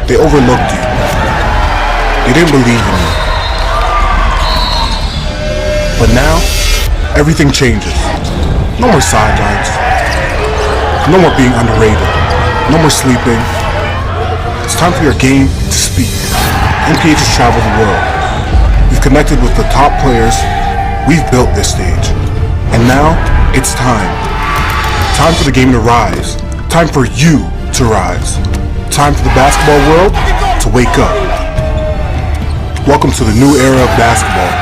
They overlooked you. They didn't believe in you. But now, everything changes. No more sidelines. No more being underrated. No more sleeping. It's time for your game to speak. Wnpa has traveled the world. We've connected with the top players. We've built this stage, and now it's time. Time for the game to rise. Time for you to rise. Time for the basketball world to wake up. Welcome to the new era of basketball.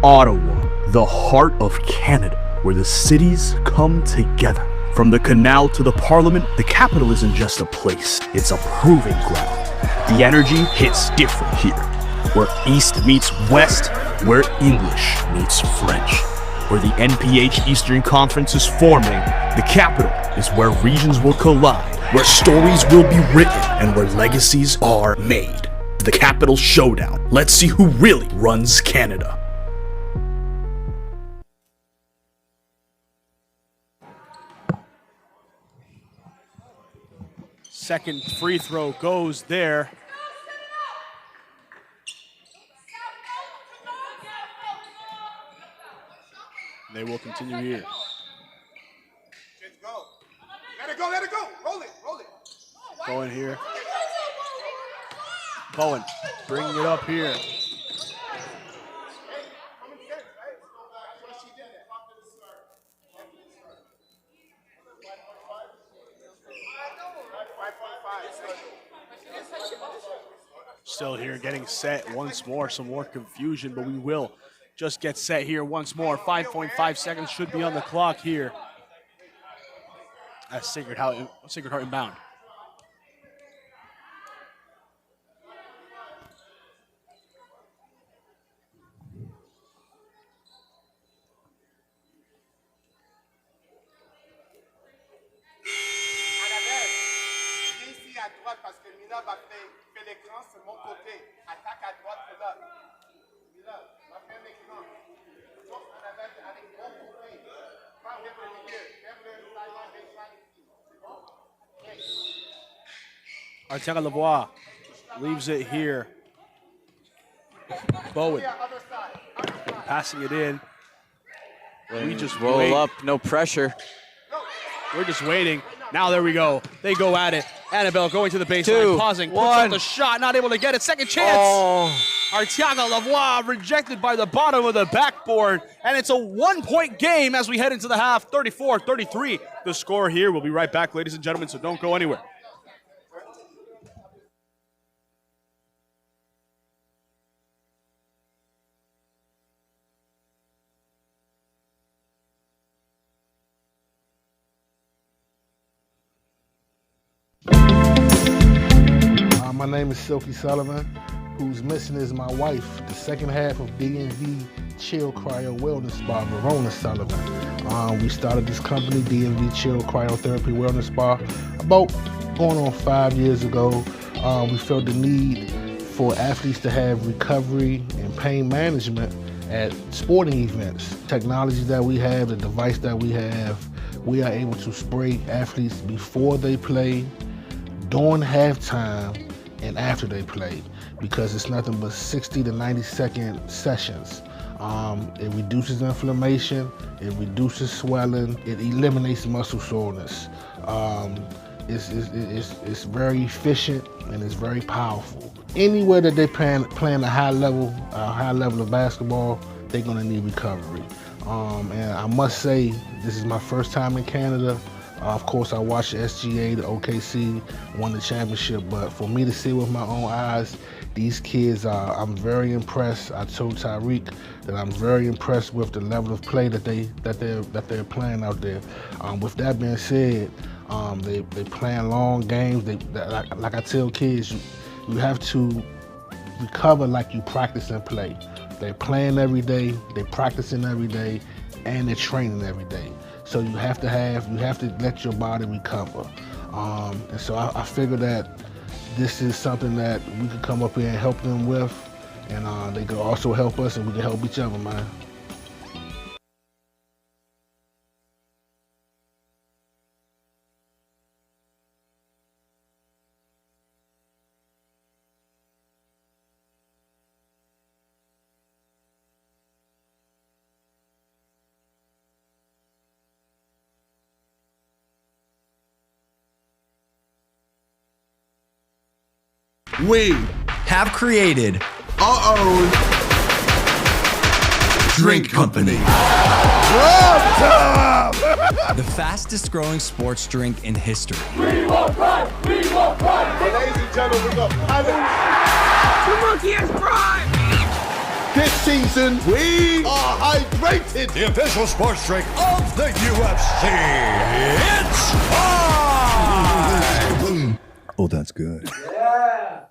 Ottawa, the heart of Canada, where the cities come together. From the canal to the parliament, the capital isn't just a place, it's a proving ground. The energy hits different here. where East meets West, where English meets French. Where the NPH Eastern Conference is forming, the capital is where regions will collide, where stories will be written, and where legacies are made. The Capital Showdown. Let's see who really runs Canada. Second free throw goes there. They will continue here. Let it go, let it go. Roll it, roll it. Going here. Bowen bringing it up here. Still here, getting set once more. Some more confusion, but we will just get set here once more. 5.5 seconds should be on the clock here. As Sacred Heart inbound. Parce que Mina va faire l'écran sur mon côté. Attaque à droite, c'est là. Mina va faire l'écran. Sauf en avec mon côté. Pas vers le milieu. Vers le sideline, Artega Lavoie leaves it here. Bowen passing it in. We just roll wait. up, no pressure. We're just waiting. Now there we go. They go at it. Annabelle going to the baseline, pausing, puts up the shot, not able to get it. Second chance. Arteaga Lavoie rejected by the bottom of the backboard. And it's a 1-point game as we head into the half. 34-33. The score here. We'll be right back, ladies and gentlemen, so don't go anywhere. My name is Silky Sullivan. Who's missing is my wife, the second half of DMV Chill Cryo Wellness Spa, Verona Sullivan. We started this company, DMV Chill Cryotherapy Wellness Spa, about going on 5 years ago. We felt the need for athletes to have recovery and pain management at sporting events. Technology that we have, the device that we have, we are able to spray athletes before they play, during halftime, and after they play, because it's nothing but 60 to 90 second sessions. It reduces inflammation, it reduces swelling, it eliminates muscle soreness. It's very efficient and it's very powerful. Anywhere that they're playing a high level of basketball, they're gonna need recovery. And I must say, this is my first time in Canada. Of course, I watched the SGA, the OKC won the championship, but for me to see with my own eyes, these kids I'm very impressed. I told Tyreek that I'm very impressed with the level of play that they're playing out there. With that being said, they playing long games. Like I tell kids, you have to recover like you practice and play. They're playing every day, they're practicing every day, and they're training every day. So you have to let your body recover. And so I figure that this is something that we can come up here and help them with, and they can also help us, and we can help each other, man. We have created our own drink company. The fastest growing sports drink in history. We want pride! We want pride! Ladies and gentlemen, we got The monkey has pride! This season, we are hydrated. The official sports drink of the UFC. It's time! Oh, that's good. Yeah!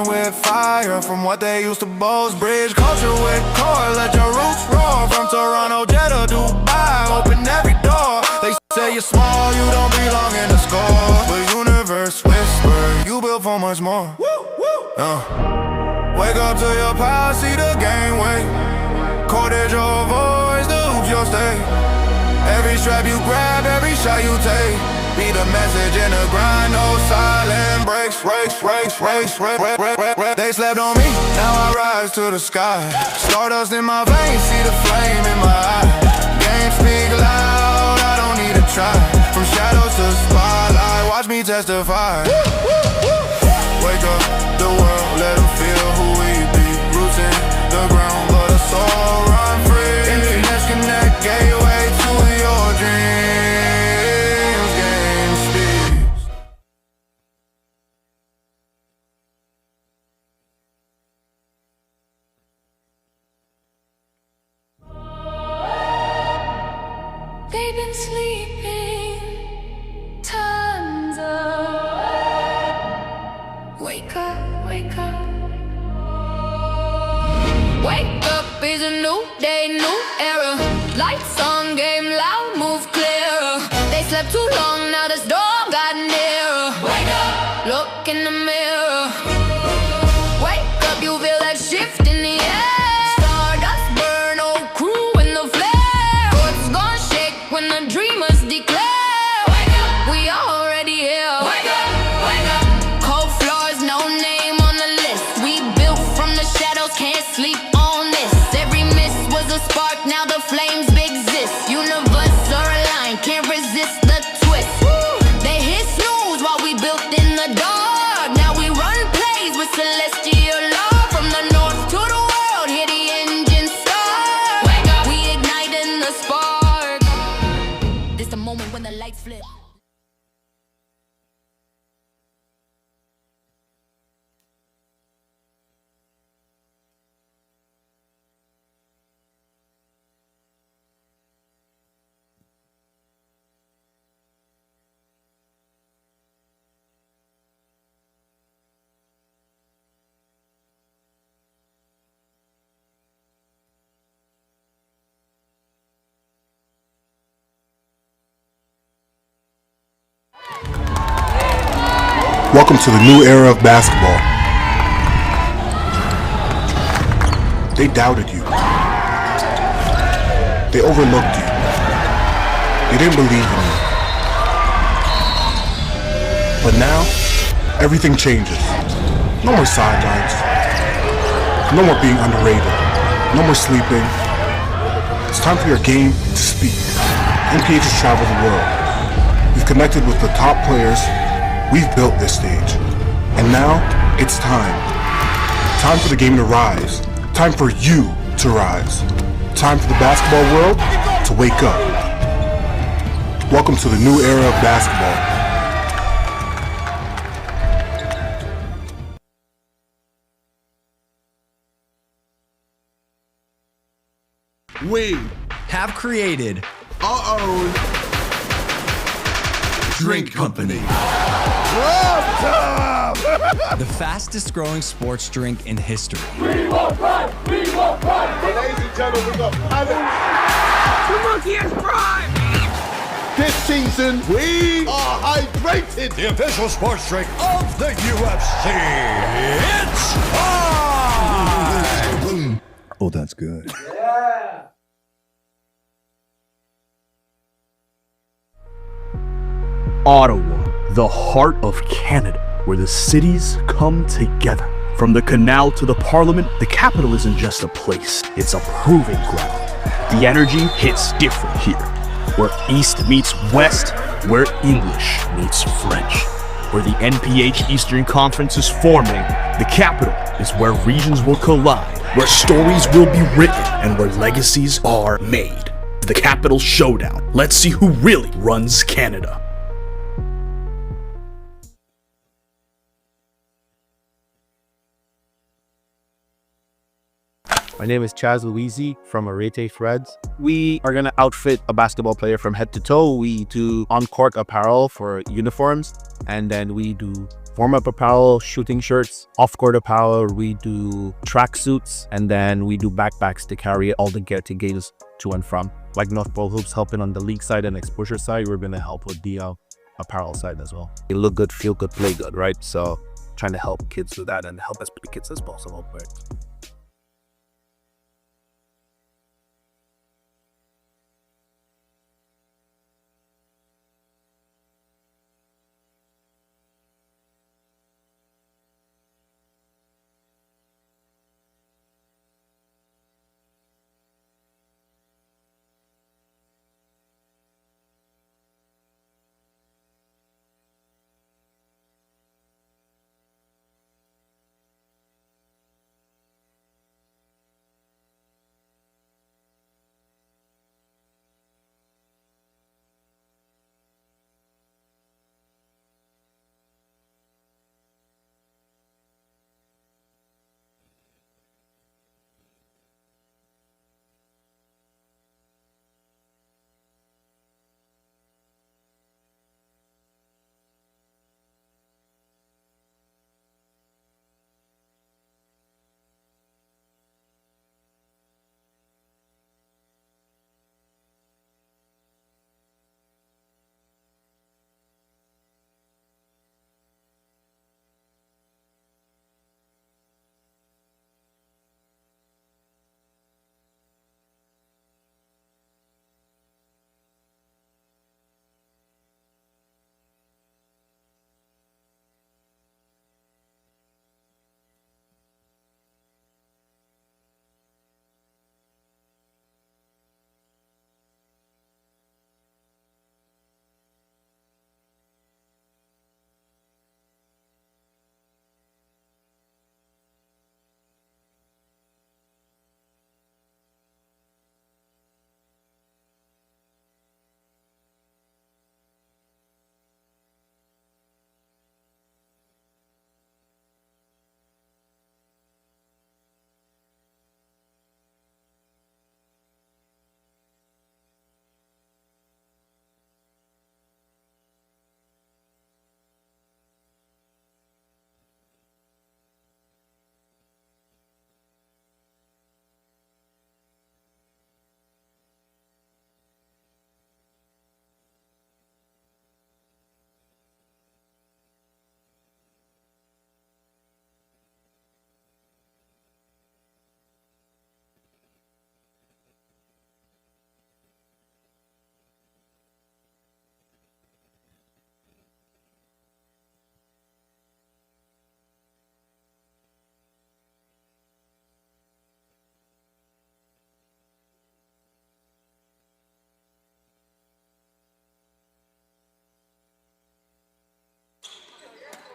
with fire from what they used to boast. Bridge culture with core, let your roots roar. From Toronto, Jeddah, Dubai, open every door. They say you're small, you don't belong in the score, but universe whisper, you built for much more. Wake up to your power, see the game wait. Coded your voice, the hoops your stay. Every strap you grab, every shot you take. Be the message in the grind, no silent breaks. They slept on me, now I rise to the sky. Stardust in my veins, see the flame in my eye. Game speak loud, I don't need to try. From shadows to spotlight, watch me testify. Wake up the world, let them feel who we be. Roots in the ground, but a soul run free. Internet's connect, gateway to your dreams. Game speaks. They've been sleeping tons of. Wake up, wake up. Wake up is a new day, new era. Lights on, game loud, move clearer. They slept too long, now the storm got nearer. Wake up, look in the mirror. Wake up, you feel that shift in the air. Stardust burn, old crew in the flare. What's gonna shake when the dreamers declare? Wake up, we already here. Wake up, wake up. Cold floors, no name on the list. We built from the shadows, can't sleep on this. Every miss was a spark, now the flames exist. Universe are aligned, can't resist the twist. They hit snooze while we built in the dark. Now we run plays with celestial law. From the north to the world, hear the engine start. Wake up, we igniting the spark. This the moment when the lights flip. Welcome to the new era of basketball. They doubted you. They overlooked you. They didn't believe in you. But now, everything changes. No more sidelines. No more being underrated. No more sleeping. It's time for your game to speak. NPH has traveled the world. We've connected with the top players. We've built this stage. And now, it's time. Time for the game to rise. Time for you to rise. Time for the basketball world to wake up. Welcome to the new era of basketball. We have created our own drink company. The fastest growing sports drink in history. We won't cry! We won't cry! Ladies and gentlemen, we got The monkey has prime! This season, we are hydrated. The official sports drink of the UFC. It's time! Oh, that's good. Ottawa, the heart of Canada, where the cities come together. From the canal to the parliament, the capital isn't just a place, it's a proving ground. The energy hits different here, where East meets West, where English meets French. Where the NPH Eastern Conference is forming, the capital is where regions will collide, where stories will be written, and where legacies are made. The Capital Showdown. Let's see who really runs Canada. My name is C.O.D.E from Wnpa Threads. We are going to outfit a basketball player from head to toe. We do on-court apparel for uniforms, and then we do form-up apparel, shooting shirts. Off-court apparel, we do track suits, and then we do backpacks to carry all the gear to games to and from. Like North Pole Hoops helping on the league side and exposure side, we're going to help with the apparel side as well. They look good, feel good, play good, right? So trying to help kids do that and help as many kids as possible. Right?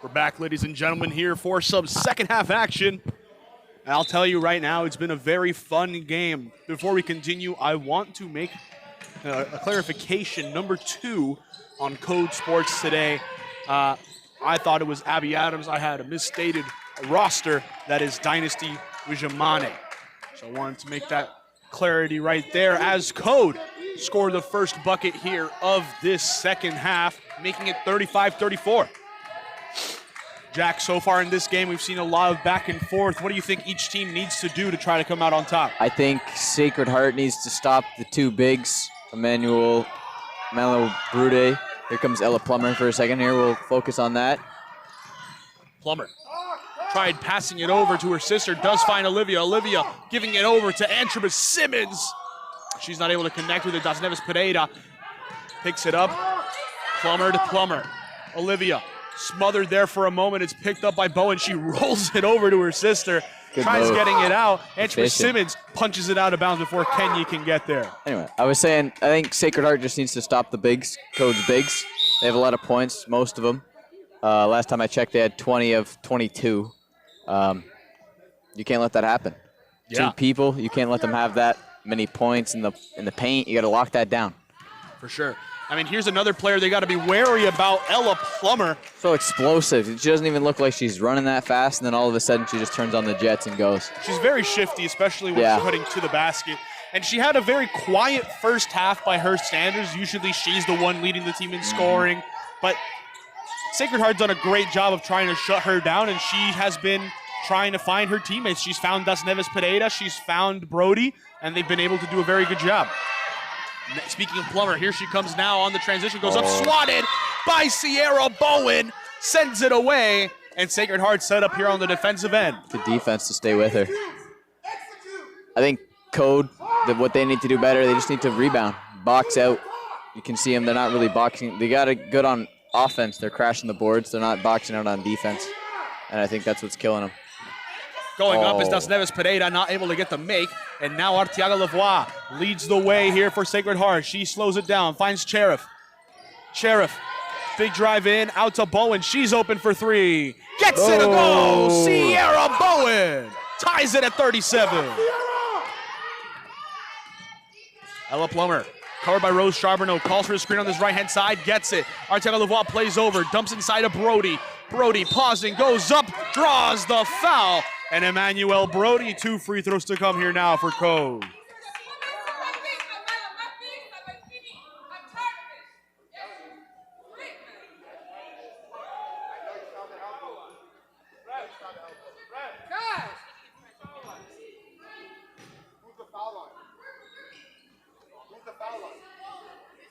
We're back, ladies and gentlemen, here for some second half action. And I'll tell you right now, it's been a very fun game. Before we continue, I want to make a clarification. Number 2 on C.O.D.E Sports today. I thought it was Abby Adams. I had a misstated roster. That is Dynasty Wijamane. So I wanted to make that clarity right there as C.O.D.E scored the first bucket here of this second half, making it 35-34. Jack, so far in this game, we've seen a lot of back and forth. What do you think each team needs to do to try to come out on top? I think Sacred Heart needs to stop the 2 bigs, Emmanuel Brude. Here comes Ella Plummer for a second here. We'll focus on that. Plummer tried passing it over to her sister, does find Olivia. Olivia giving it over to Antrobus Simmons. She's not able to connect with it. Das Neves Pereira picks it up. Plummer to Plummer. Olivia smothered there for a moment. It's picked up by Bowen. She rolls it over to her sister. Good tries move. getting it out. Antrobus Simmons punches it out of bounds before Kenya can get there. Anyway, I was saying, I think Sacred Heart just needs to stop the bigs, C.O.D.E bigs. They have a lot of points, most of them. Last time I checked, they had 20 of 22. You can't let that happen. Yeah. 2 people, you can't let them have that many points in the paint. You got to lock that down. For sure. I mean, here's another player they got to be wary about, Ella Plummer. So explosive. She doesn't even look like she's running that fast, and then all of a sudden she just turns on the jets and goes. She's very shifty, especially when she's putting to the basket. And she had a very quiet first half by her standards. Usually she's the one leading the team in scoring. But Sacred Heart's done a great job of trying to shut her down, and she has been trying to find her teammates. She's found Das Neves Pereira, she's found Brody, and they've been able to do a very good job. Speaking of Plummer, here she comes now on the transition, goes up, swatted by Sierra Bowen, sends it away, and Sacred Heart set up here on the defensive end. Good defense to stay with her. I think C.O.D.E, what they need to do better, they just need to rebound, box out. You can see them, they're not really boxing. They got it good on offense. They're crashing the boards. They're not boxing out on defense. And I think that's what's killing them. Going up is Das Neves Pereira, not able to get the make. And now Arteaga Lavoie leads the way here for Sacred Heart. She slows it down, finds Sheriff. Sheriff, big drive in, out to Bowen. She's open for three. Gets it a goal. Sierra Bowen ties it at 37. Ella Plummer, covered by Rose Charbonneau, calls for a screen on this right-hand side, gets it. Arteaga Lavoie plays over, dumps inside of Brody. Brody pausing, goes up, draws the foul. And Emmanuel Brody, 2 free throws to come here now for C.O.D.E.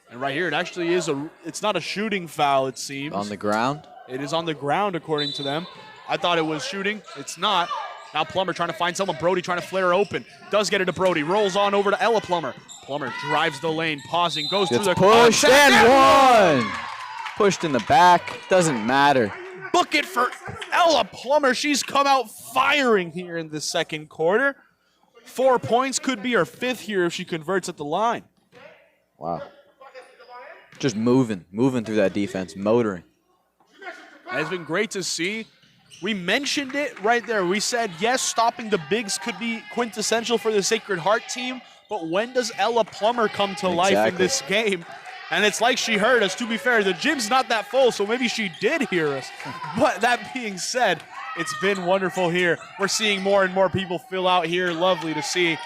And right here, it actually is it's not a shooting foul, it seems. On the ground? It is on the ground, according to them. I thought it was shooting. It's not. Now Plummer trying to find someone. Brody trying to flare open. Does get it to Brody. Rolls on over to Ella Plummer. Plummer drives the lane, pausing, goes through the pushed and one. Pushed in the back. Doesn't matter. Book it for Ella Plummer. She's come out firing here in the second quarter. 4 points, could be her 5th here if she converts at the line. Wow. Just moving through that defense, motoring. It's been great to see. We mentioned it right there. We said, yes, stopping the bigs could be quintessential for the Sacred Heart team, but when does Ella Plummer come to life in this game? And it's like she heard us. To be fair, the gym's not that full, so maybe she did hear us. But that being said, it's been wonderful here. We're seeing more and more people fill out here. Lovely to see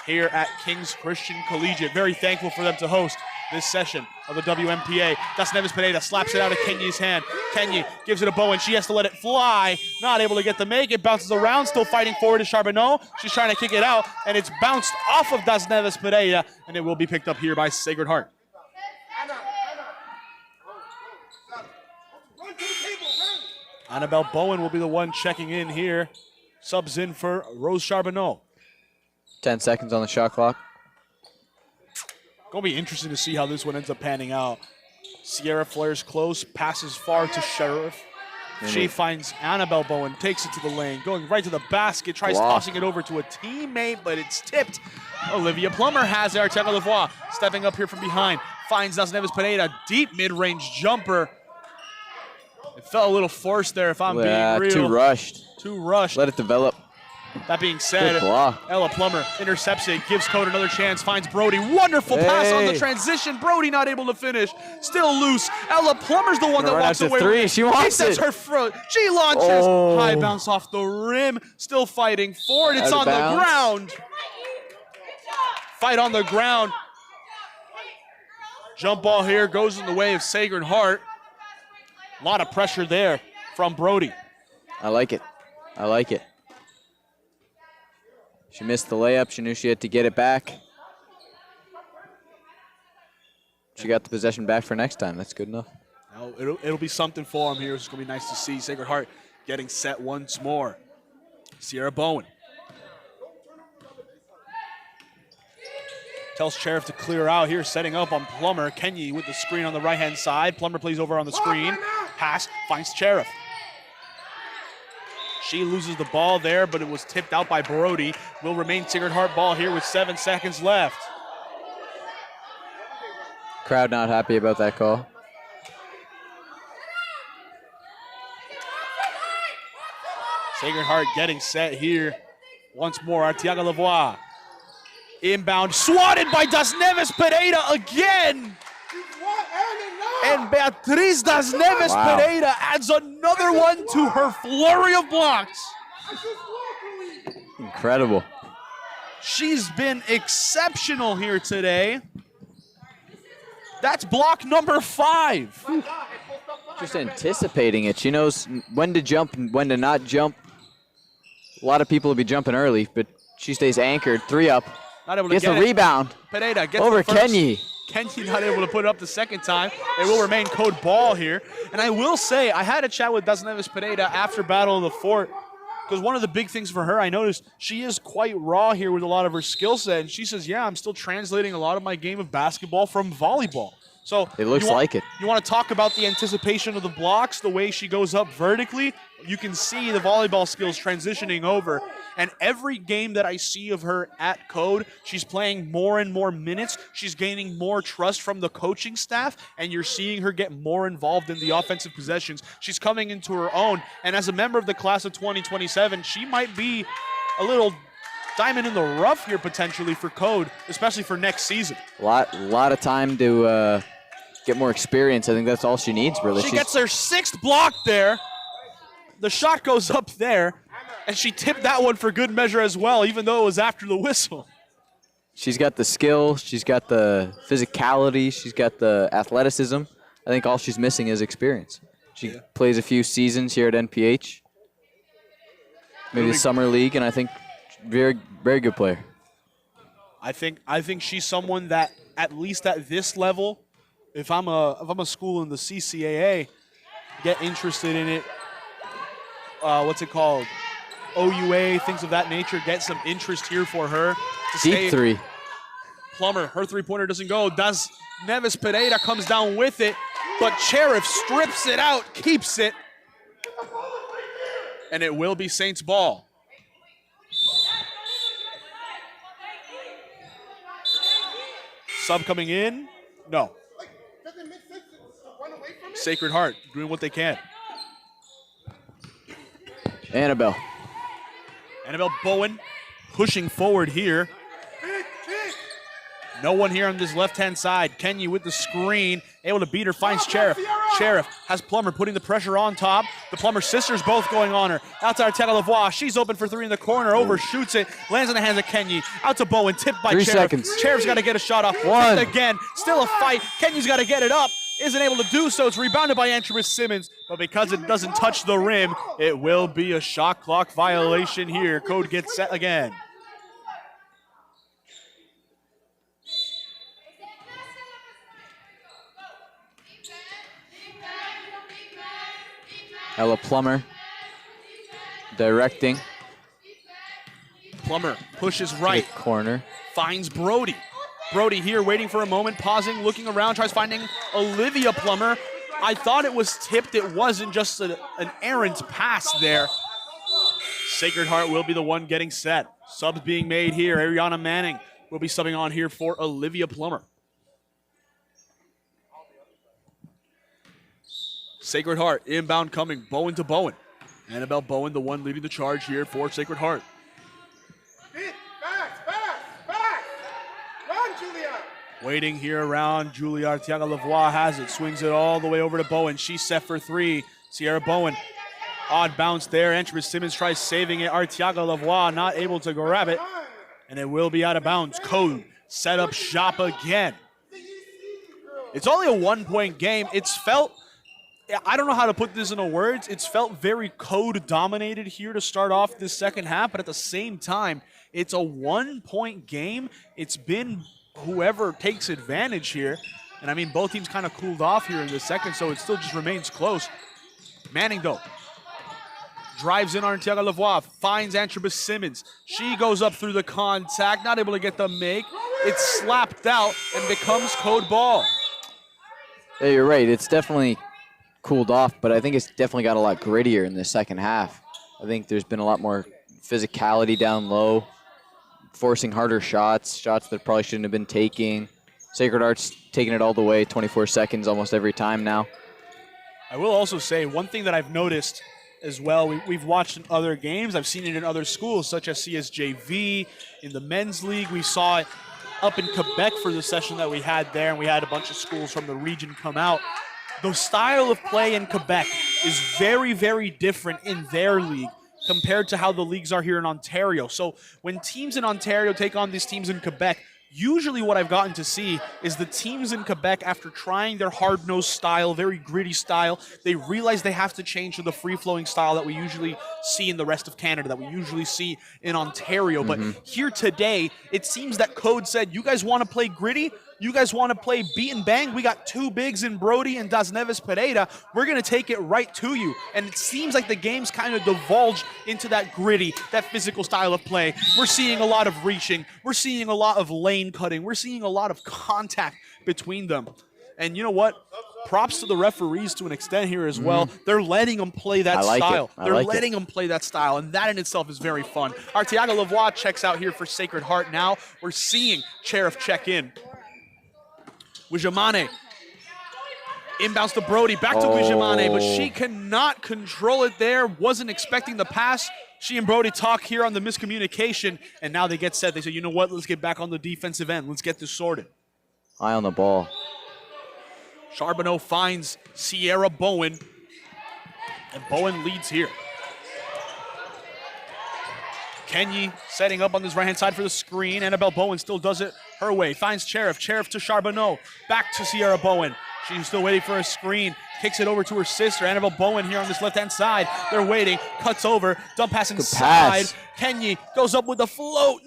here at King's Christian Collegiate. Very thankful for them to host this session of the WNPA. Das Neves Pereira slaps it out of Kenya's hand. Kenya gives it to Bowen. She has to let it fly. Not able to get the make. It bounces around. Still fighting forward to Charbonneau. She's trying to kick it out, and it's bounced off of Das Neves Pereira, and it will be picked up here by Sacred Heart. Annabelle Bowen will be the one checking in here. Subs in for Rose Charbonneau. 10 seconds on the shot clock. Going to be interesting to see how this one ends up panning out. Sierra flares close, passes far to Sheriff. She finds Annabelle Bowen, takes it to the lane, going right to the basket, tries tossing it over to a teammate, but it's tipped. Olivia Plummer has it. Arteaga Lavoie stepping up here from behind, finds Das Neves Pereira, deep mid-range jumper. It felt a little forced there, if I'm being real. Too rushed. Too rushed. Let it develop. That being said, Ella Plummer intercepts it, gives C.O.D.E another chance, finds Brody. Wonderful pass on the transition. Brody not able to finish. Still loose. Ella Plummer's the one that walks away with it. She wants it. That's her front. She launches. High bounce off the rim. Still fighting forward. It's on the ground. Fight on the ground. Jump ball here goes in the way of Sacred Heart. A lot of pressure there from Brody. I like it. I like it. She missed the layup. She knew she had to get it back. She got the possession back for next time. That's good enough. Now, it'll be something for him here. It's going to be nice to see Sacred Heart getting set once more. Sierra Bowen tells Sheriff to clear out here, setting up on Plummer. Kenya with the screen on the right-hand side. Plummer plays over on the screen. Pass, finds Sheriff. She loses the ball there, but it was tipped out by Brody. Will remain Sacred Heart ball here with 7 seconds left. Crowd not happy about that call. Sacred Heart getting set here. Once more, Arteaga Lavoie. Inbound, swatted by Das Neves Pereira again. And Beatriz Das Neves Pereira adds another one to her flurry of blocks. Incredible. She's been exceptional here today. That's block number 5. Just anticipating it. She knows when to jump and when to not jump. A lot of people will be jumping early, but she stays anchored. 3 up. Not able to Gets get the it. rebound. Pineda gets Over the first. Kenyi. Kenyi not able to put it up the second time. It will remain code ball here. And I will say, I had a chat with Dasnevis Pineda after Battle of the Fort, because one of the big things for her, I noticed she is quite raw here with a lot of her skill set. And she says, yeah, I'm still translating a lot of my game of basketball from volleyball. So It looks like it. You want to talk about the anticipation of the blocks, the way she goes up vertically. You can see the volleyball skills transitioning over. And every game that I see of her at C.O.D.E, she's playing more and more minutes. She's gaining more trust from the coaching staff, and you're seeing her get more involved in the offensive possessions. She's coming into her own, and as a member of the class of 2027, she might be a little diamond in the rough here potentially for C.O.D.E, especially for next season. A lot of time to get more experience. I think that's all she needs, really. She gets her 6th block there. The shot goes up there, and she tipped that one for good measure as well, even though it was after the whistle. She's got the skill. She's got the physicality. She's got the athleticism. I think all she's missing is experience. She plays a few seasons here at NPH, maybe the summer league, and I think very, very good player. I think she's someone that, at least at this level, if I'm a school in the CCAA, get interested in it. What's it called? OUA, things of that nature. Get some interest here for her. To Deep 3. Plummer, her three-pointer doesn't go. Does Neves Pereira comes down with it, but Sheriff strips it out, keeps it, and it will be Saints ball. Sub coming in? No. Sacred Heart doing what they can. Annabelle Bowen pushing forward here. No one here on this left-hand side. Kenyi with the screen, able to beat her, finds Sheriff. Sheriff has Plummer putting the pressure on top. The Plummer sisters both going on her. Out to Arteta Lavoie. She's open for 3 in the corner, overshoots it, lands in the hands of Kenyi. Out to Bowen, tipped by 3 Sheriff. seconds. Sheriff's got to get a shot off. 1. Tipped again, still a fight. Kenyi's got to get it up. Isn't able to do so. It's rebounded by Antris Simmons, but because it doesn't touch the rim, it will be a shot clock violation here. C.O.D.E gets set again. Ella Plummer directing. Plummer pushes right. Corner. Finds Brody. Brody here waiting for a moment, pausing, looking around, tries finding Olivia Plummer. I thought it was tipped. It wasn't, just an errant pass there. Sacred Heart will be the one getting set. Subs being made here. Ariana Manning will be subbing on here for Olivia Plummer. Sacred Heart inbound coming. Bowen to Bowen. Annabelle Bowen, the one leading the charge here for Sacred Heart. Waiting here around. Julia Arteaga Lavoie has it. Swings it all the way over to Bowen. She's set for 3. Sierra Bowen. Odd bounce there. Antris Simmons tries saving it. Arteaga Lavoie not able to grab it. And it will be out of bounds. C.O.D.E set up shop again. It's only a 1-point game. It's felt, I don't know how to put this into words. It's felt very C.O.D.E dominated here to start off this second half. But at the same time, it's a 1-point game. It's been whoever takes advantage here. And I mean, both teams kind of cooled off here in the second, so it still just remains close. Manning, though, drives in on Arteaga Lavoie, finds Antris Simmons. She goes up through the contact, not able to get the make. It's slapped out and becomes C.O.D.E ball. Yeah, you're right. It's definitely cooled off, but I think it's definitely got a lot grittier in the second half. I think there's been a lot more physicality down low, forcing harder shots that probably shouldn't have been taking. Sacred Heart's taking it all the way, 24 seconds almost every time now. I will also say one thing that I've noticed as well, we've watched in other games, I've seen it in other schools such as CSJV, in the men's league. We saw it up in Quebec for the session that we had there, and we had a bunch of schools from the region come out. The style of play in Quebec is very, very different in their league compared to how the leagues are here in Ontario. So when teams in Ontario take on these teams in Quebec, Usually what I've gotten to see is the teams in Quebec, after trying their hard-nosed style, very gritty style, they realize they have to change to the free-flowing style that we usually see in the rest of Canada, that we usually see in Ontario. But here today, it seems that C.O.D.E said, you guys want to play gritty? You guys want to play beat and bang? We got two bigs in Brody and Das Neves Pereira. We're going to take it right to you. And it seems like the game's kind of divulged into that gritty, that physical style of play. We're seeing a lot of reaching. We're seeing a lot of lane cutting. We're seeing a lot of contact between them. And you know what? Props to the referees to an extent here as well. They're letting them play that style. They're letting them play that style, and that in itself is very fun. Artiaga Lavoie checks out here for Sacred Heart now. We're seeing Sheriff check in. Wijamane inbounds to Brody, back to Wijamane, but she cannot control it there. Wasn't expecting the pass. She and Brody talk here on the miscommunication, and now they get set. They say, you know what, let's get back on the defensive end. Let's get this sorted. Eye on the ball. Charbonneau finds Sierra Bowen, and Bowen leads here. Kenyi setting up on this right-hand side for the screen. Annabelle Bowen still does it her way. Finds Sheriff. Sheriff to Charbonneau. Back to Sierra Bowen. She's still waiting for a screen. Kicks it over to her sister, Annabelle Bowen, here on this left-hand side. They're waiting. Cuts over. Dump pass inside. Kenyi goes up with the float.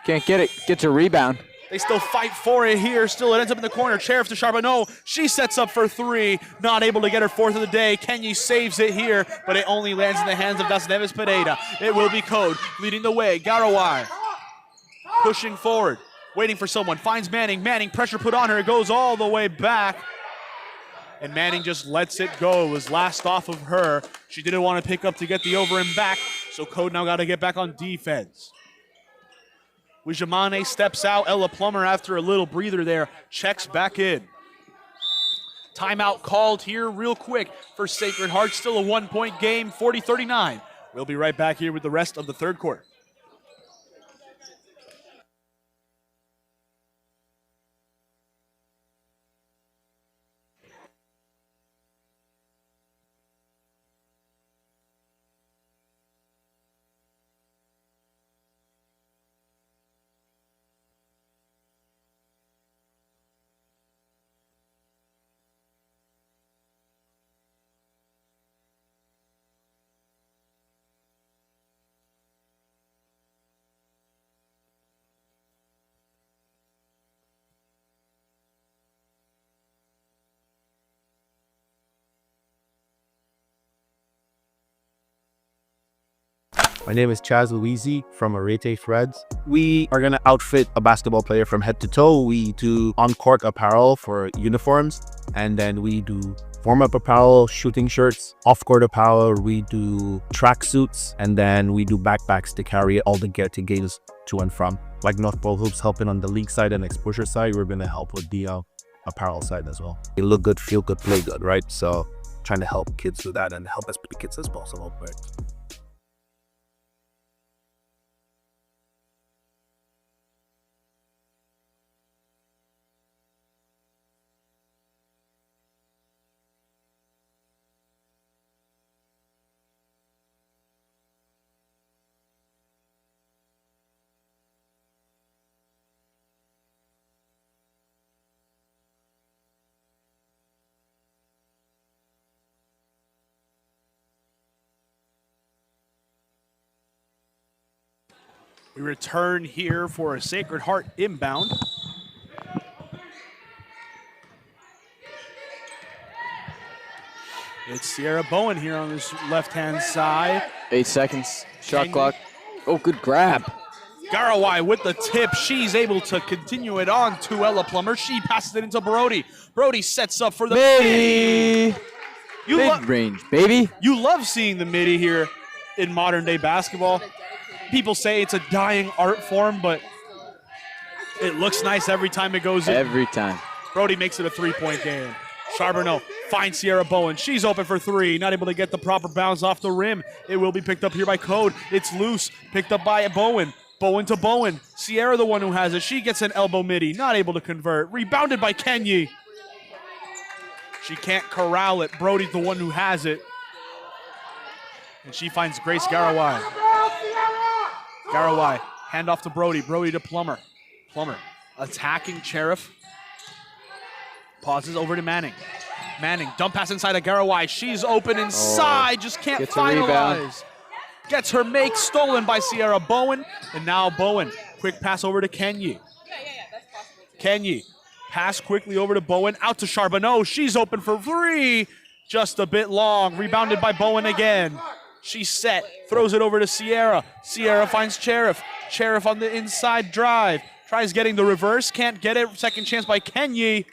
Can't get it. Gets a rebound. They still fight for it here. Still, it ends up in the corner. Sheriff to Charbonneau. She sets up for three. Not able to get her fourth of the day. Kenyi saves it here, but it only lands in the hands of Das Neves Pereira. It will be C.O.D.E leading the way. Garawai pushing forward, waiting for someone. Finds Manning. Manning, pressure put on her. It goes all the way back. And Manning just lets it go. It was last off of her. She didn't want to pick up to get the over and back, so C.O.D.E now got to get back on defense. Wijamane steps out. Ella Plummer, after a little breather there, checks back in. Timeout called here real quick for Sacred Heart. Still a one-point game, 40-39. We'll be right back here with the rest of the third quarter. My name is Chaz Louisi from Wnpa Threads. We are going to outfit a basketball player from head to toe. We do on-court apparel for uniforms, and then we do warm-up apparel, shooting shirts, off-court apparel. We do track suits, and then we do backpacks to carry all the gear to games to and from. Like North Pole Hoops helping on the league side and exposure side, we're going to help with the apparel side as well. You look good, feel good, play good, right? So trying to help kids do that and help as many kids as possible. Right? We return here for a Sacred Heart inbound. It's Sierra Bowen here on this left-hand side. 8 seconds. Shot clock. Oh, good grab. Garawai with the tip. She's able to continue it on to Ella Plummer. She passes it into Brody. Brody sets up for the midi. Mid-range, baby. You love seeing the midi here in modern-day basketball. People say it's a dying art form, but it looks nice every time it goes in. Every time. Brody makes it a three-point game. Charbonneau finds Sierra Bowen. She's open for three. Not able to get the proper bounce off the rim. It will be picked up here by C.O.D.E. It's loose. Picked up by Bowen. Bowen to Bowen. Sierra the one who has it. She gets an elbow midi. Not able to convert. Rebounded by Kenyi. She can't corral it. Brody's the one who has it. And she finds Grace Garawai. Garawai, hand off to Brody. Brody to Plummer. Plummer attacking Sheriff. Pauses over to Manning. Manning, dump pass inside of Garawai. She's open inside, just can't finalize. Gets her make stolen by Sierra Bowen, and now Bowen. Quick pass over to Kenyi. Kenyi, pass quickly over to Bowen, out to Charbonneau. She's open for three, just a bit long. Rebounded by Bowen again. She's set, throws it over to Sierra. Sierra finds Sheriff. Sheriff on the inside drive. Tries getting the reverse, can't get it. Second chance by Kenyi.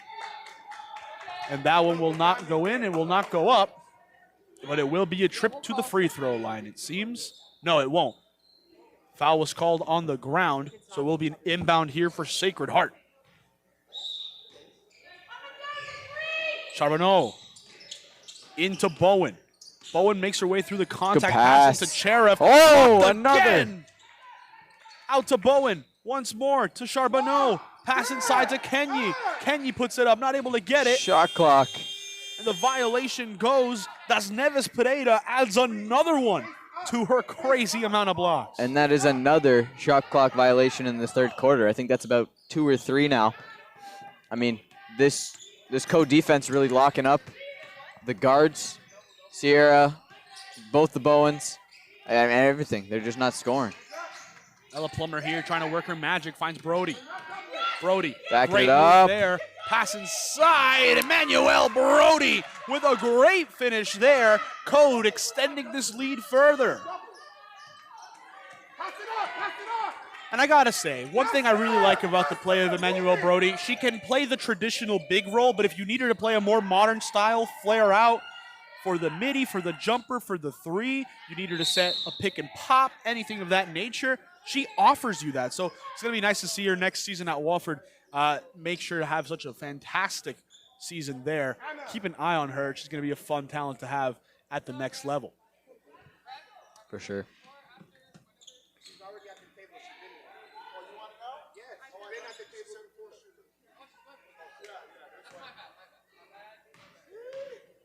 And that one will not go in, it will not go up. But it will be a trip to the free throw line, it seems. No, it won't. Foul was called on the ground, so it will be an inbound here for Sacred Heart. Charbonneau into Bowen. Bowen makes her way through the contact pass into Sheriff. Oh, another. Out to Bowen. Once more to Charbonneau. Pass inside to Kenyi. Kenyi puts it up, not able to get it. Shot clock. And the violation goes. Das Neves Pereira adds another one to her crazy amount of blocks. And that is another shot clock violation in the third quarter. I think that's about 2 or 3 now. I mean, this C.O.D.E defense really locking up the guards, Sierra, both the Bowens, and everything. They're just not scoring. Ella Plummer here trying to work her magic, finds Brody. Brody, back great it up. Move there. Pass inside, Emmanuel Brody with a great finish there. C.O.D.E extending this lead further. And I gotta say, one thing I really like about the play of Emmanuel Brody, she can play the traditional big role, but if you need her to play a more modern style, flare out for the midi, for the jumper, for the three, you need her to set a pick and pop, anything of that nature. She offers you that. So it's going to be nice to see her next season at Wofford. Make sure to have such a fantastic season there. Keep an eye on her. She's going to be a fun talent to have at the next level. For sure.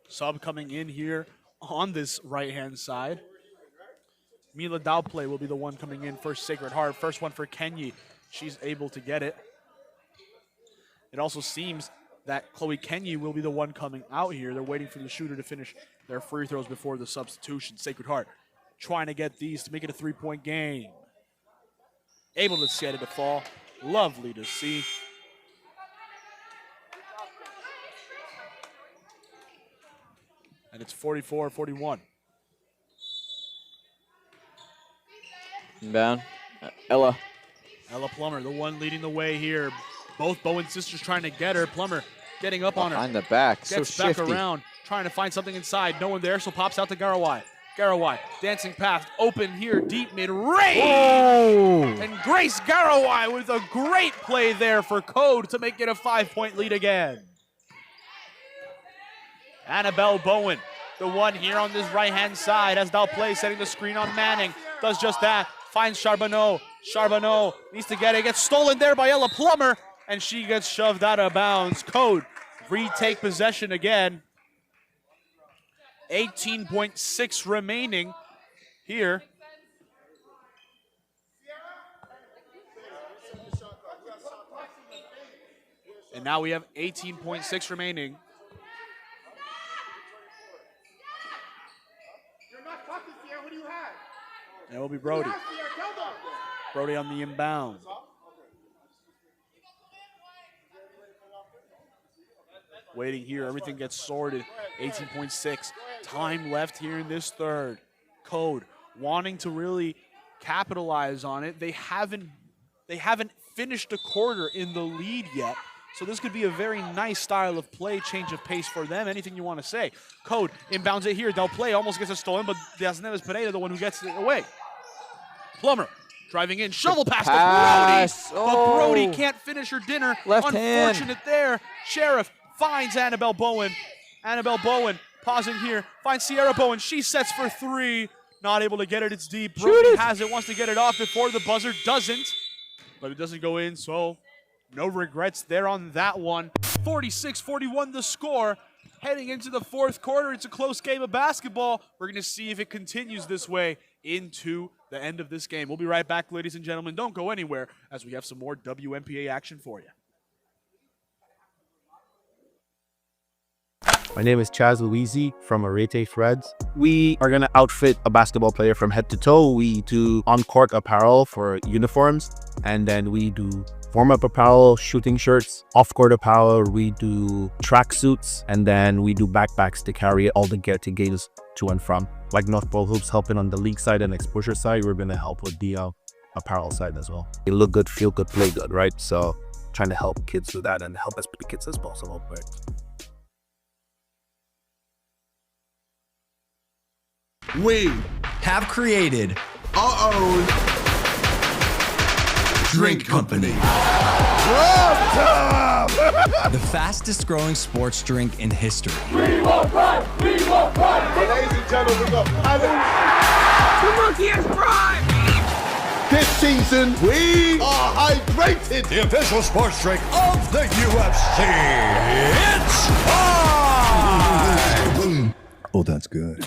Sub coming in here on this right-hand side. Mila Dowplay will be the one coming in for Sacred Heart. First one for Kenyi. She's able to get it. It also seems that Chloe Kenyi will be the one coming out here. They're waiting for the shooter to finish their free throws before the substitution. Sacred Heart trying to get these to make it a three-point game. Able to get it to fall. Lovely to see. And it's 44-41. Inbound. Ella Plummer, the one leading the way here. Both Bowen sisters trying to get her. Plummer getting up on her. On the back, Gets so back shifty. around, trying to find something inside. No one there, so pops out to Garawai. Garawai, dancing pass, open here, deep mid-range. Oh. And Grace Garawai with a great play there for C.O.D.E to make it a 5-point lead again. Annabelle Bowen, the one here on this right-hand side as Dalplay setting the screen on Manning. Does just that, finds Charbonneau. Charbonneau needs to get it, gets stolen there by Ella Plummer, and she gets shoved out of bounds. C.O.D.E retake possession again. 18.6 remaining here. And now we have 18.6 remaining. And it will be Brody. Brody on the inbound. Waiting here, everything gets sorted. 18.6. Time left here in this third. C.O.D.E wanting to really capitalize on it. They haven't finished a quarter in the lead yet. So this could be a very nice style of play, change of pace for them. Anything you want to say. C.O.D.E inbounds it here. Dalplay almost gets it stolen, but Das Neves Pereira, the one who gets it away. Plummer driving in, shovel pass to Brody. But Brody can't finish her dinner. Left hand. Unfortunate there. Sheriff finds Annabelle Bowen. Annabelle Bowen pausing here. Finds Sierra Bowen. She sets for three. Not able to get it. It's deep. Brody has it. Wants to get it off before the buzzer. Doesn't. But it doesn't go in, so no regrets there on that one. 46-41 the score. Heading into the fourth quarter, it's a close game of basketball. We're going to see if it continues this way into the end of this game. We'll be right back, ladies and gentlemen. Don't go anywhere as we have some more WNPA action for you. My name is Chaz Louisi from Wnpa Threads. We are going to outfit a basketball player from head to toe. We do on-court apparel for uniforms, and then we do warm-up apparel, shooting shirts, off-court apparel. We do track suits, and then we do backpacks to carry all the gear to games to and from. Like North Pole Hoops helping on the league side and exposure side, we're going to help with the apparel side as well. You look good, feel good, play good, right? So trying to help kids do that and help as many kids as possible. Right? We have created our own drink company. The fastest growing sports drink in history. We won't cry! We won't cry! Ladies and gentlemen, we got The monkey is prime! This season, we are hydrated. The official sports drink of the UFC. It's time! Oh, that's good.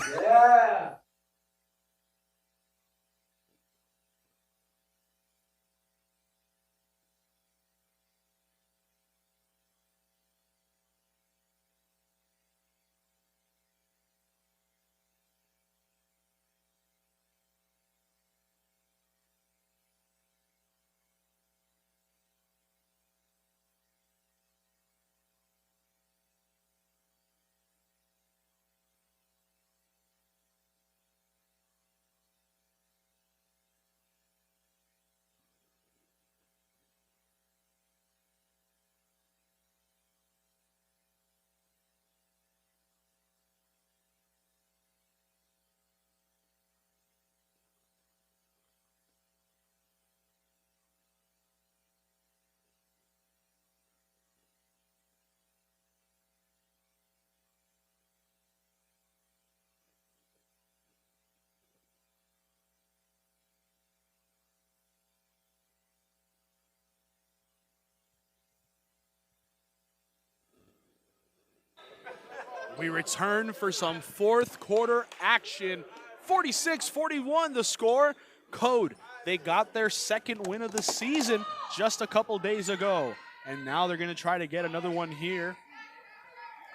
We return for some fourth quarter action. 46-41 the score. C.O.D.E, they got their second win of the season just a couple days ago. And now they're going to try to get another one here.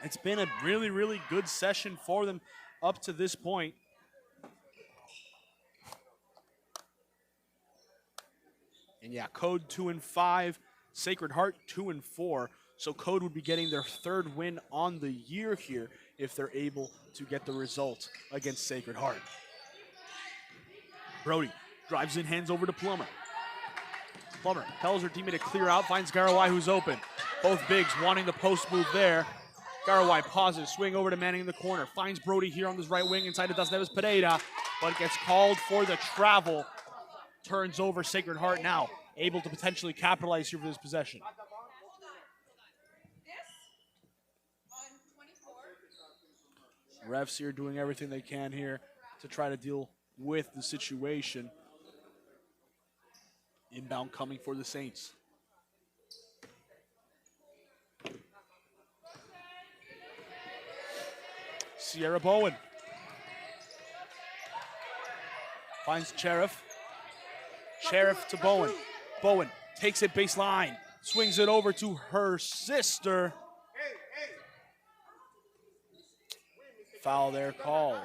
It's been a really, really good session for them up to this point. And yeah, C.O.D.E 2-5, Sacred Heart 2-4. So C.O.D.E would be getting their third win on the year here if they're able to get the result against Sacred Heart. Brody drives in, hands over to Plummer. Plummer tells her teammate to clear out, finds Garawai who's open. Both bigs wanting the post move there. Garawai pauses, swing over to Manning in the corner. Finds Brody here on this right wing inside of Das Neves Pereira, but gets called for the travel. Turns over Sacred Heart now, able to potentially capitalize here for this possession. Refs here doing everything they can here to try to deal with the situation. Inbound coming for the Saints. Sierra Bowen finds Sheriff. Sheriff to Bowen. Bowen takes it baseline, swings it over to her sister. Foul there called.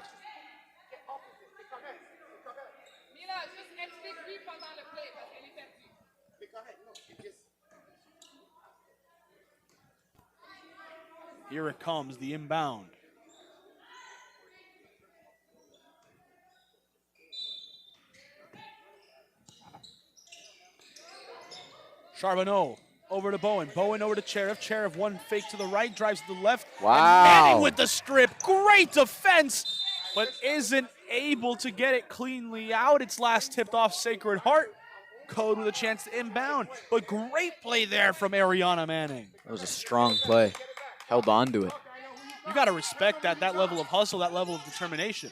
Here it comes, the inbound. Charbonneau over to Bowen. Bowen over to Sheriff. Sheriff one fake to the right, drives to the left. Wow. And Manning with the strip. Great defense, but isn't able to get it cleanly out. It's last tipped off Sacred Heart. C.O.D.E with a chance to inbound, but great play there from Ariana Manning. That was a strong play. Held on to it. You got to respect that level of hustle, that level of determination.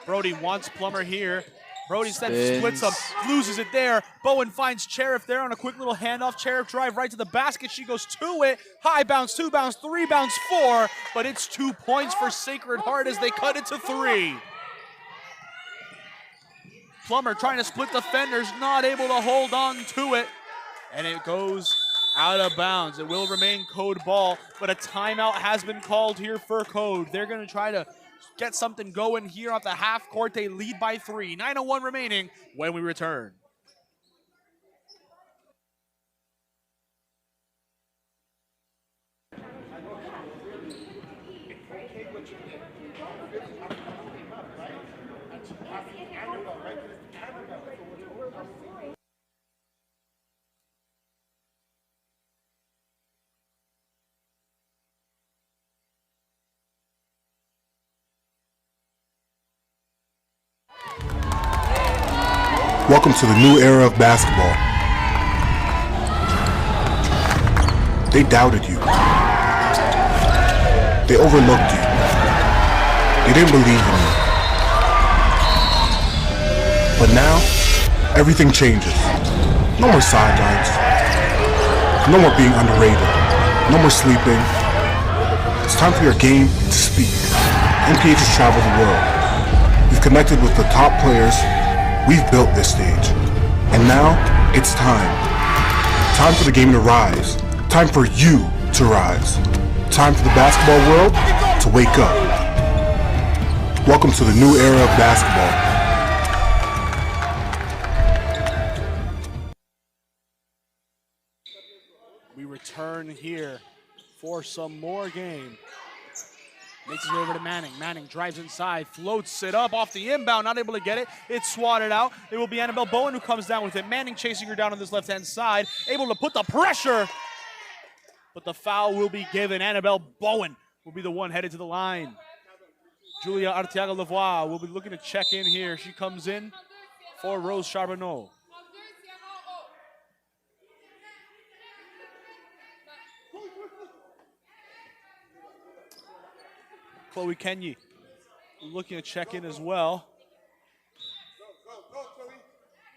Brody wants Plummer here. Brody splits him, loses it there. Bowen finds Sheriff there on a quick little handoff. Sheriff drive right to the basket. She goes to it. High bounce, 2 bounce, 3 bounce, 4. But it's 2 points for Sacred Heart as they cut it to 3. Plummer trying to split defenders, not able to hold on to it. And it goes out of bounds. It will remain C.O.D.E ball, but a timeout has been called here for C.O.D.E. They're going to try to get something going here at the half court. They lead by 3. 9:01 remaining when we return. Welcome to the new era of basketball. They doubted you. They overlooked you. They didn't believe in you. But now, everything changes. No more sidelines. No more being underrated. No more sleeping. It's time for your game to speak. NPH has traveled the world. We've connected with the top players. We've built this stage. And now, it's time. Time for the game to rise. Time for you to rise. Time for the basketball world to wake up. Welcome to the new era of basketball. We return here for some more game. Makes it over to Manning. Manning drives inside, floats it up off the inbound, not able to get it. It's swatted out. It will be Annabelle Bowen who comes down with it. Manning chasing her down on this left-hand side, able to put the pressure. But the foul will be given. Annabelle Bowen will be the one headed to the line. Julia Arteaga-Lavoie will be looking to check in here. She comes in for Rose Charbonneau. Chloe Kenyi looking to check in as well.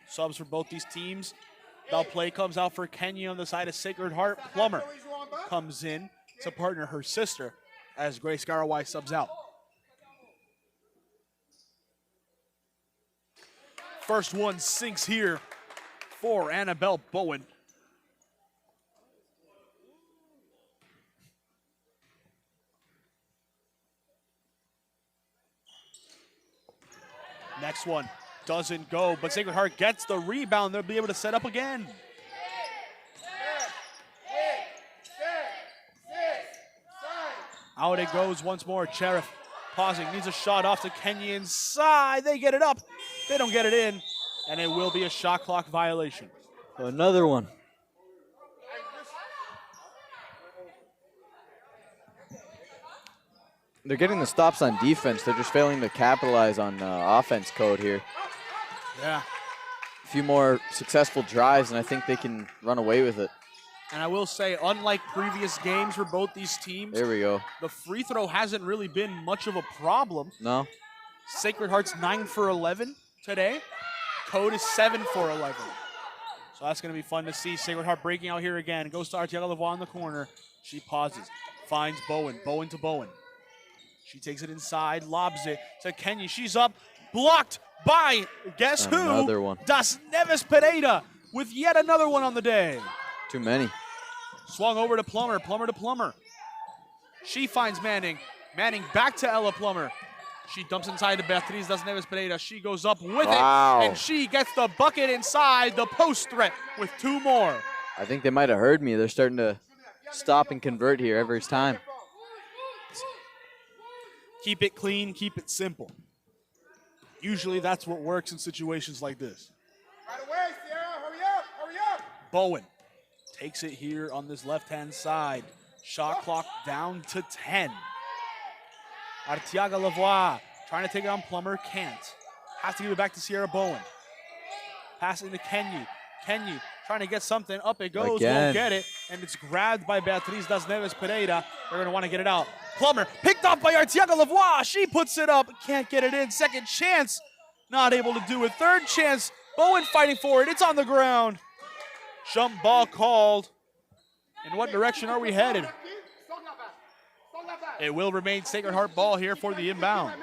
Subs for both these teams. Bell play comes out for Kenyi on the side of Sacred Heart. Plummer comes in to partner her sister as Grace Garawai subs out. First one sinks here for Annabelle Bowen. Next one doesn't go, but Sacred Heart gets the rebound. They'll be able to set up again. Out it goes once more. Sheriff pausing, needs a shot off to Kenyi inside. They get it up. They don't get it in, and it will be a shot clock violation. Another one. They're getting the stops on defense. They're just failing to capitalize on offense code here. Yeah. A few more successful drives, and I think they can run away with it. And I will say, unlike previous games for both these teams, there we go. The free throw hasn't really been much of a problem. No. Sacred Heart's 9 for 11 today. C.O.D.E is 7 for 11. So that's going to be fun to see. Sacred Heart breaking out here again. Goes to Arteaga-Lavoie in the corner. She pauses. Finds Bowen. Bowen to Bowen. She takes it inside, lobs it to Kenyi. She's up, blocked by, guess who? Another one. Das Neves Pereira with yet another one on the day. Too many. Swung over to Plummer, Plummer to Plummer. She finds Manning. Manning back to Ella Plummer. She dumps inside to Beatriz Das Neves Pereira. She goes up with it, and she gets the bucket inside the post threat with 2 more. I think they might have heard me. They're starting to stop and convert here every time. Keep it clean, keep it simple. Usually that's what works in situations like this. Right away, Sierra, hurry up, hurry up. Bowen takes it here on this left-hand side. Shot clock down to 10. Arteaga-Lavoie trying to take it on Plummer, can't. Has to give it back to Sierra Bowen. Passing to Kenyi. Kenyi trying to get something, up it goes, won't get it, and it's grabbed by Beatriz Das Neves Pereira. They're gonna wanna get it out. Plummer picked off by Arteaga-Lavoie. She puts it up, can't get it in. Second chance, not able to do it. Third chance, Bowen fighting for it. It's on the ground. Jump ball called. In what direction are we headed? It will remain Sacred Heart ball here for the inbound.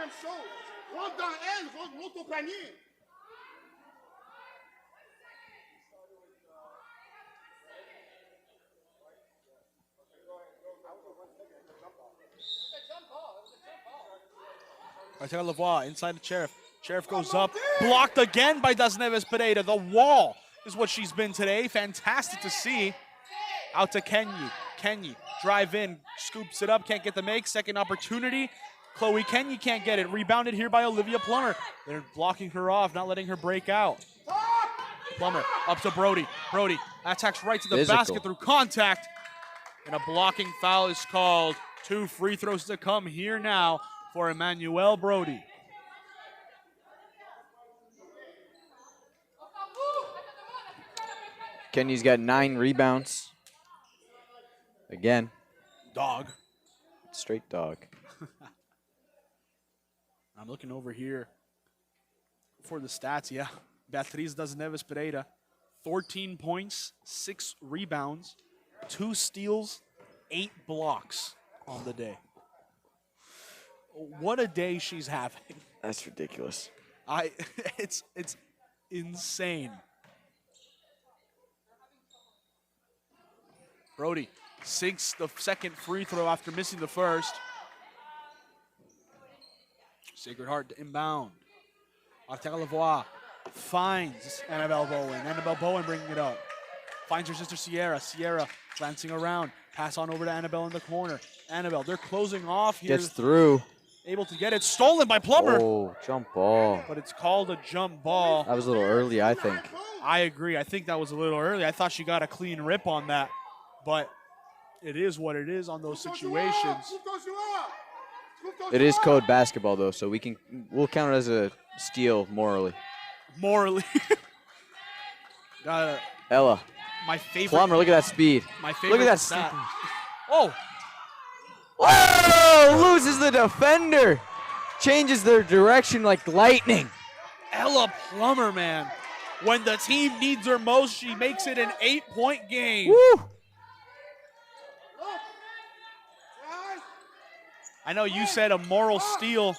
Artega Lavoie inside the Sheriff. Sheriff goes up, blocked again by Das Neves Pereira. The wall is what she's been today. Fantastic to see. Out to Kenyi. Kenyi, drive in, scoops it up, can't get the make. Second opportunity. Chloe Kenyi can't get it. Rebounded here by Olivia Plummer. They're blocking her off, not letting her break out. Plummer up to Brody. Brody attacks right to the basket through contact. And a blocking foul is called. 2 free throws to come here now for Emmanuel Brody. Kenyi's got 9 rebounds. Again. Dog. Straight dog. I'm looking over here for the stats, yeah. Beatriz Das Neves Pereira, 14 points, 6 rebounds, 2 steals, 8 blocks on the day. What a day she's having. That's ridiculous. It's insane. Brody sinks the second free throw after missing the first. Sacred Heart to inbound. Artega Lavoie finds Annabelle Bowen. Annabelle Bowen bringing it up. Finds her sister Sierra. Sierra glancing around. Pass on over to Annabelle in the corner. Annabelle, they're closing off here. Gets through. Able to get it. Stolen by Plummer. Oh, jump ball. But it's called a jump ball. That was a little early, I think. I agree. I think that was a little early. I thought she got a clean rip on that. But it is what it is on those situations. It is code basketball, though, so we'll count it as a steal morally. Morally. Ella. My favorite. Plummer, look at that speed. My favorite. Look at that stat. Oh. Whoa! Loses the defender. Changes their direction like lightning. Ella Plummer, man. When the team needs her most, she makes it an 8-point game. Woo! I know you said a moral steal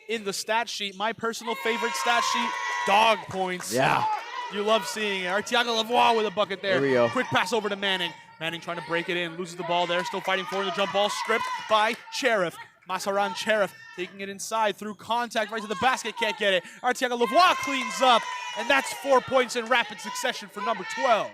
in the stat sheet. My personal favorite stat sheet, dog points. Yeah. You love seeing it. Artega Lavoie with a bucket there. Here we go. Quick pass over to Manning. Manning trying to break it in, loses the ball there. Still fighting for the jump ball, stripped by Sheriff. Masaran Sheriff taking it inside through contact right to the basket, can't get it. Artega Lavoie cleans up, and that's 4 points in rapid succession for number 12.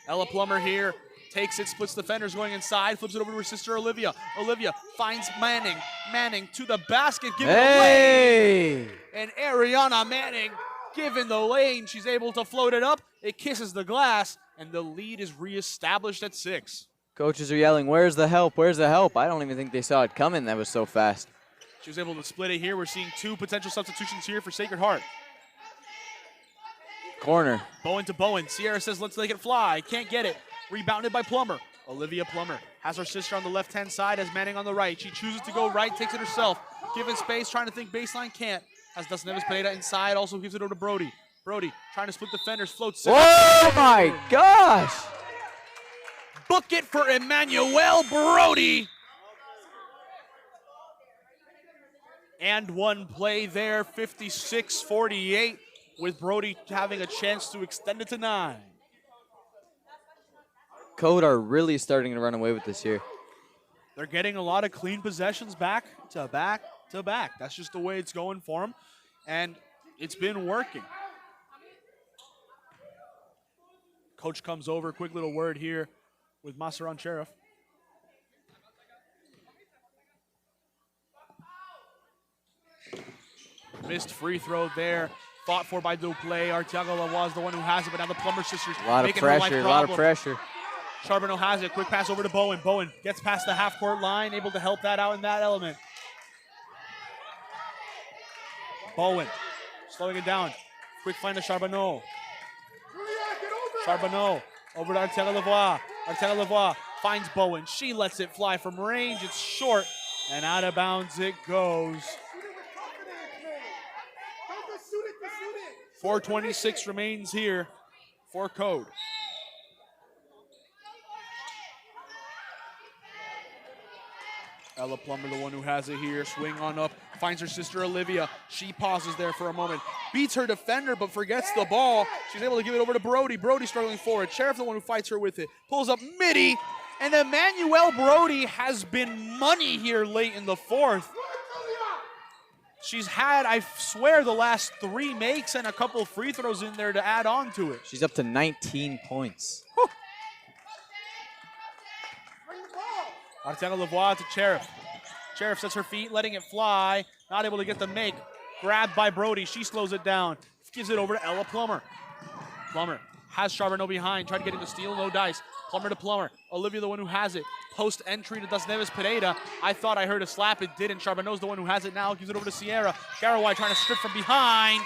Ella Plummer here. Takes it, splits defenders going inside, flips it over to her sister Olivia. Olivia finds Manning. Manning to the basket, giving it away. And Ariana Manning given the lane. She's able to float it up. It kisses the glass, and the lead is reestablished at 6. Coaches are yelling, where's the help? Where's the help? I don't even think they saw it coming. That was so fast. She was able to split it here. We're seeing 2 potential substitutions here for Sacred Heart. Corner. Bowen to Bowen. Sierra says, let's make it fly. Can't get it. Rebounded by Plummer. Olivia Plummer has her sister on the left-hand side as Manning on the right. She chooses to go right, takes it herself. Given space, trying to think baseline, can't. Has Das Neves Pereira inside, also gives it over to Brody. Brody trying to split defenders, floats. Oh my gosh! Book it for Emmanuel Brody. And one play there, 56-48, with Brody having a chance to extend it to 9. C.O.D.E are really starting to run away with this here. They're getting a lot of clean possessions back to back to back. That's just the way it's going for them, and it's been working. Coach comes over, quick little word here with Masaran Sheriff. Missed free throw there. Fought for by Duplay. Artega Lavoie is the one who has it, but now the Plummer sisters making her life problem. A lot of pressure. Charbonneau has it. Quick pass over to Bowen. Bowen gets past the half-court line, able to help that out in that element. Bowen slowing it down. Quick find to Charbonneau. Charbonneau over to Artega Lavoie. Artega Lavoie finds Bowen. She lets it fly from range. It's short, and out of bounds it goes. 4:26 remains here for C.O.D.E. Ella Plummer, the one who has it here. Swing on up, finds her sister Olivia. She pauses there for a moment. Beats her defender, but forgets the ball. She's able to give it over to Brody. Brody struggling forward. Sheriff, the one who fights her with it. Pulls up midi. And Emmanuel Brody has been money here late in the fourth. She's had, I swear, the last 3 makes and a couple free throws in there to add on to it. She's up to 19 points. Artena Lavoie to Sheriff. Sheriff sets her feet, letting it fly. Not able to get the make. Grabbed by Brody. She slows it down. Gives it over to Ella Plummer. Plummer has Charbonneau behind. Tried to get him to steal. No dice. Plummer to Plummer. Olivia the one who has it. Post entry to Das Neves Pereira. I thought I heard a slap. It didn't. Charbonneau's the one who has it now. Gives it over to Sierra. Garawai trying to strip from behind.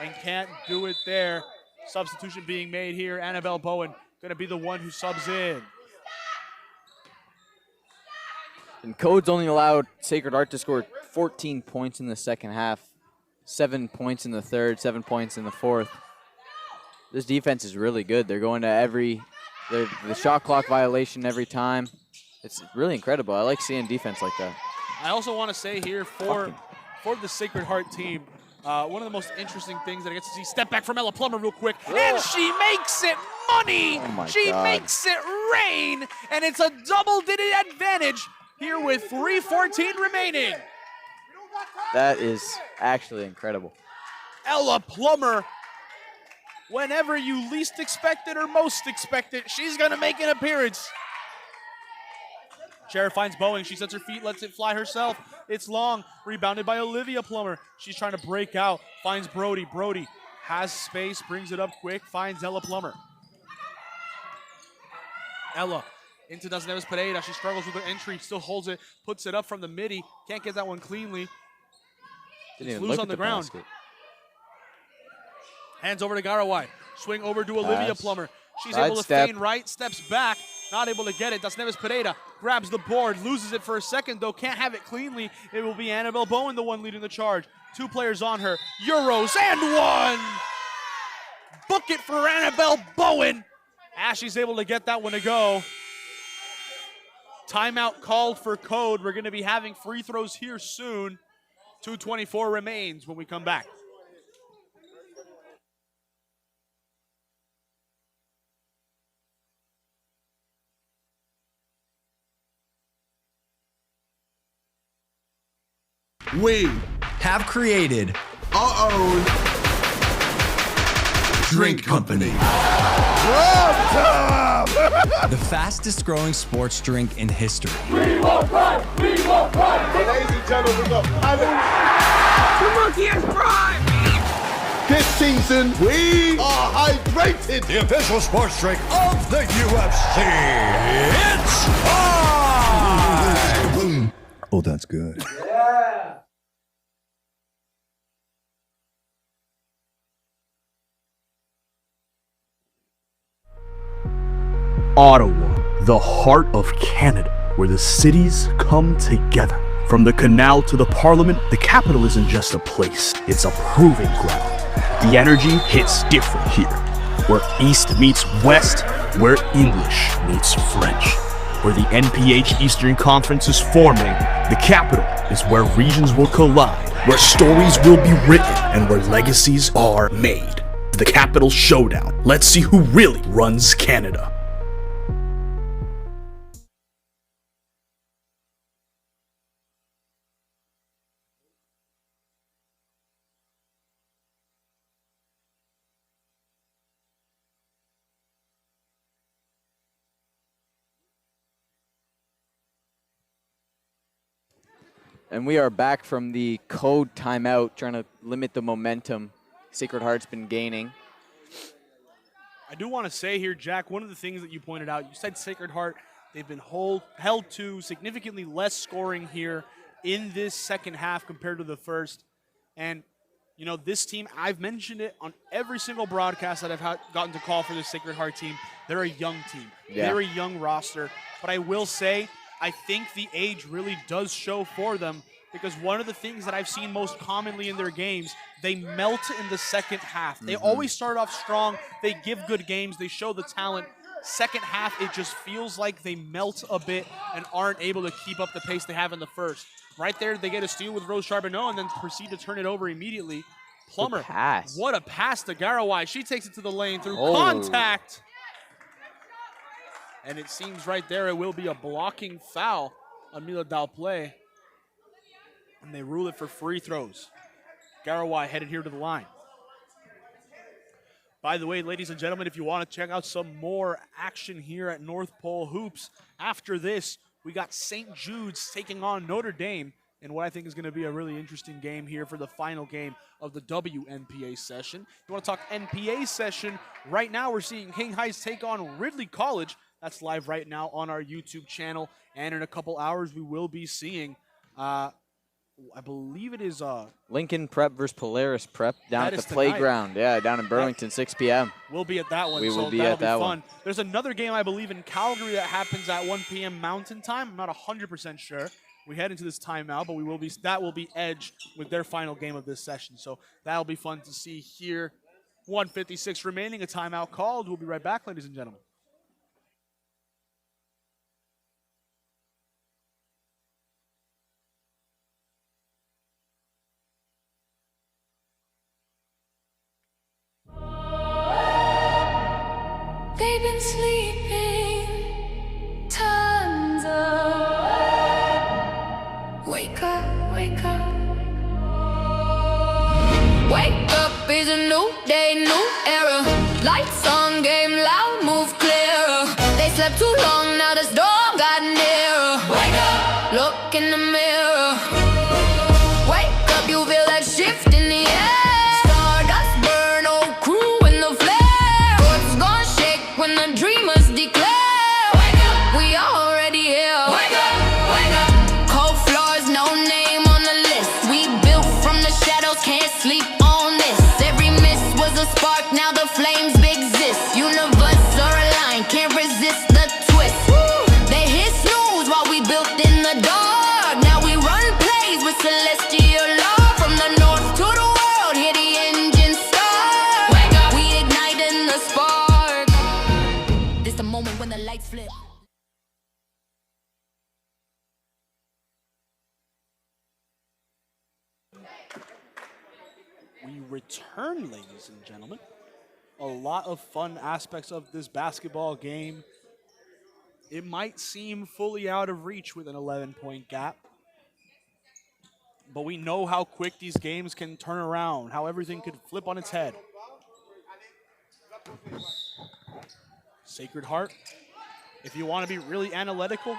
And can't do it there. Substitution being made here. Annabelle Bowen going to be the one who subs in. And C.O.D.E's only allowed Sacred Heart to score 14 points in the second half, 7 points in the third, 7 points in the fourth. This defense is really good. They're going to the shot clock violation every time. It's really incredible. I like seeing defense like that. I also want to say here for the Sacred Heart team, one of the most interesting things that I get to see, step back from Ella Plummer real quick, and she makes it money. Oh my she God. makes it rain, and it's a double-digit advantage here with 3:14 remaining. That is actually incredible. Ella Plummer, whenever you least expect it or most expect it, she's going to make an appearance. Sheriff finds Boeing. She sets her feet, lets it fly herself. It's long, rebounded by Olivia Plummer. She's trying to break out, finds Brody. Brody has space, brings it up quick, finds Ella Plummer. Ella into Das Neves Pereira. She struggles with the entry, still holds it, puts it up from the midi. Can't get that one cleanly. Didn't even Loose look on at the ground. basket. Hands over to Garawai. Swing over to Olivia Pass. Plummer. She's Side able to step. feign right, steps back, not able to get it. Das Neves Pereira grabs the board, loses it for a second, though can't have it cleanly. It will be Annabelle Bowen, the one leading the charge. 2 players on her. Euros and 1! Book it for Annabelle Bowen. Ashley's able to get that one to go. Timeout called for C.O.D.E. We're going to be having free throws here soon. 2:24 remains when we come back. We have created our own drink company. The fastest growing sports drink in history. We won't cry! We won't cry! Ladies and gentlemen, we got The monkey has prime! this season, we are hydrated! The official sports drink of the UFC. It's time! Oh, that's good. Ottawa, the heart of Canada, where the cities come together. From the canal to the parliament, the capital isn't just a place, it's a proving ground. The energy hits different here, where East meets West, where English meets French. Where the NPH Eastern Conference is forming, the capital is where regions will collide, where stories will be written, and where legacies are made. The Capital Showdown. Let's see who really runs Canada. And we are back from the C.O.D.E timeout, trying to limit the momentum Sacred Heart's been gaining. I do want to say here, Jack, one of the things that you pointed out, you said Sacred Heart, they've been held to significantly less scoring here in this second half compared to the first. And, you know, this team, I've mentioned it on every single broadcast that I've gotten to call for this Sacred Heart team. They're a young team. Yeah. They're a young roster. But I will say, I think the age really does show for them, because one of the things that I've seen most commonly in their games, they melt in the second half. They always start off strong. They give good games. They show the talent. Second half, it just feels like they melt a bit and aren't able to keep up the pace they have in the first. Right there, they get a steal with Rose Charbonneau and then proceed to turn it over immediately. Plummer, pass. What a pass to Garawai. She takes it to the lane through Oh. contact. And it seems right there it will be a blocking foul on Mila Dalplay. And they rule it for free throws. Garawai headed here to the line. By the way, ladies and gentlemen, if you want to check out some more action here at North Pole Hoops, after this, we got St. Jude's taking on Notre Dame in what I think is going to be a really interesting game here for the final game of the WNPA session. If you want to talk NPA session, right now we're seeing King Heights take on Ridley College. That's live right now on our YouTube channel. And in a couple hours, we will be seeing, I believe it is Lincoln Prep versus Polaris Prep down at the tonight. Playground. Yeah, down in Burlington, 6 p.m. We'll be at that one. We so will be that'll at that fun. one. There's another game, I believe, in Calgary that happens at 1 p.m. Mountain Time. I'm not 100% sure. We head into this timeout, but that will be Edge with their final game of this session. So that'll be fun to see here. 1:56 remaining, a timeout called. We'll be right back, ladies and gentlemen. They've been sleeping tons of. Wake up, wake up. Wake up is a new day, new era. Lights on, game loud, move clearer. They slept too long, now the storm got nearer. Wake up, look in the mirror. Wake up, you feel that shift in the air. Stardust burn, old crew in the flare. What's gonna shake when the dreamers declare? Wake up, we already here. Wake up, wake up. Cold floors, no name on the list. We built from the shadows, can't sleep on this. Every miss was a spark, now the flames exist. Universe are aligned, can't resist the twist. They hit snooze while we built in the dark. Now we run plays with celestial love. From the north to the world, hear the engine start. Wake up, we ignite in the spark. This the moment when the lights flip. We return, ladies and gentlemen. A lot of fun aspects of this basketball game. It might seem fully out of reach with an 11-point gap, but we know how quick these games can turn around, how everything could flip on its head. Sacred Heart, if you want to be really analytical,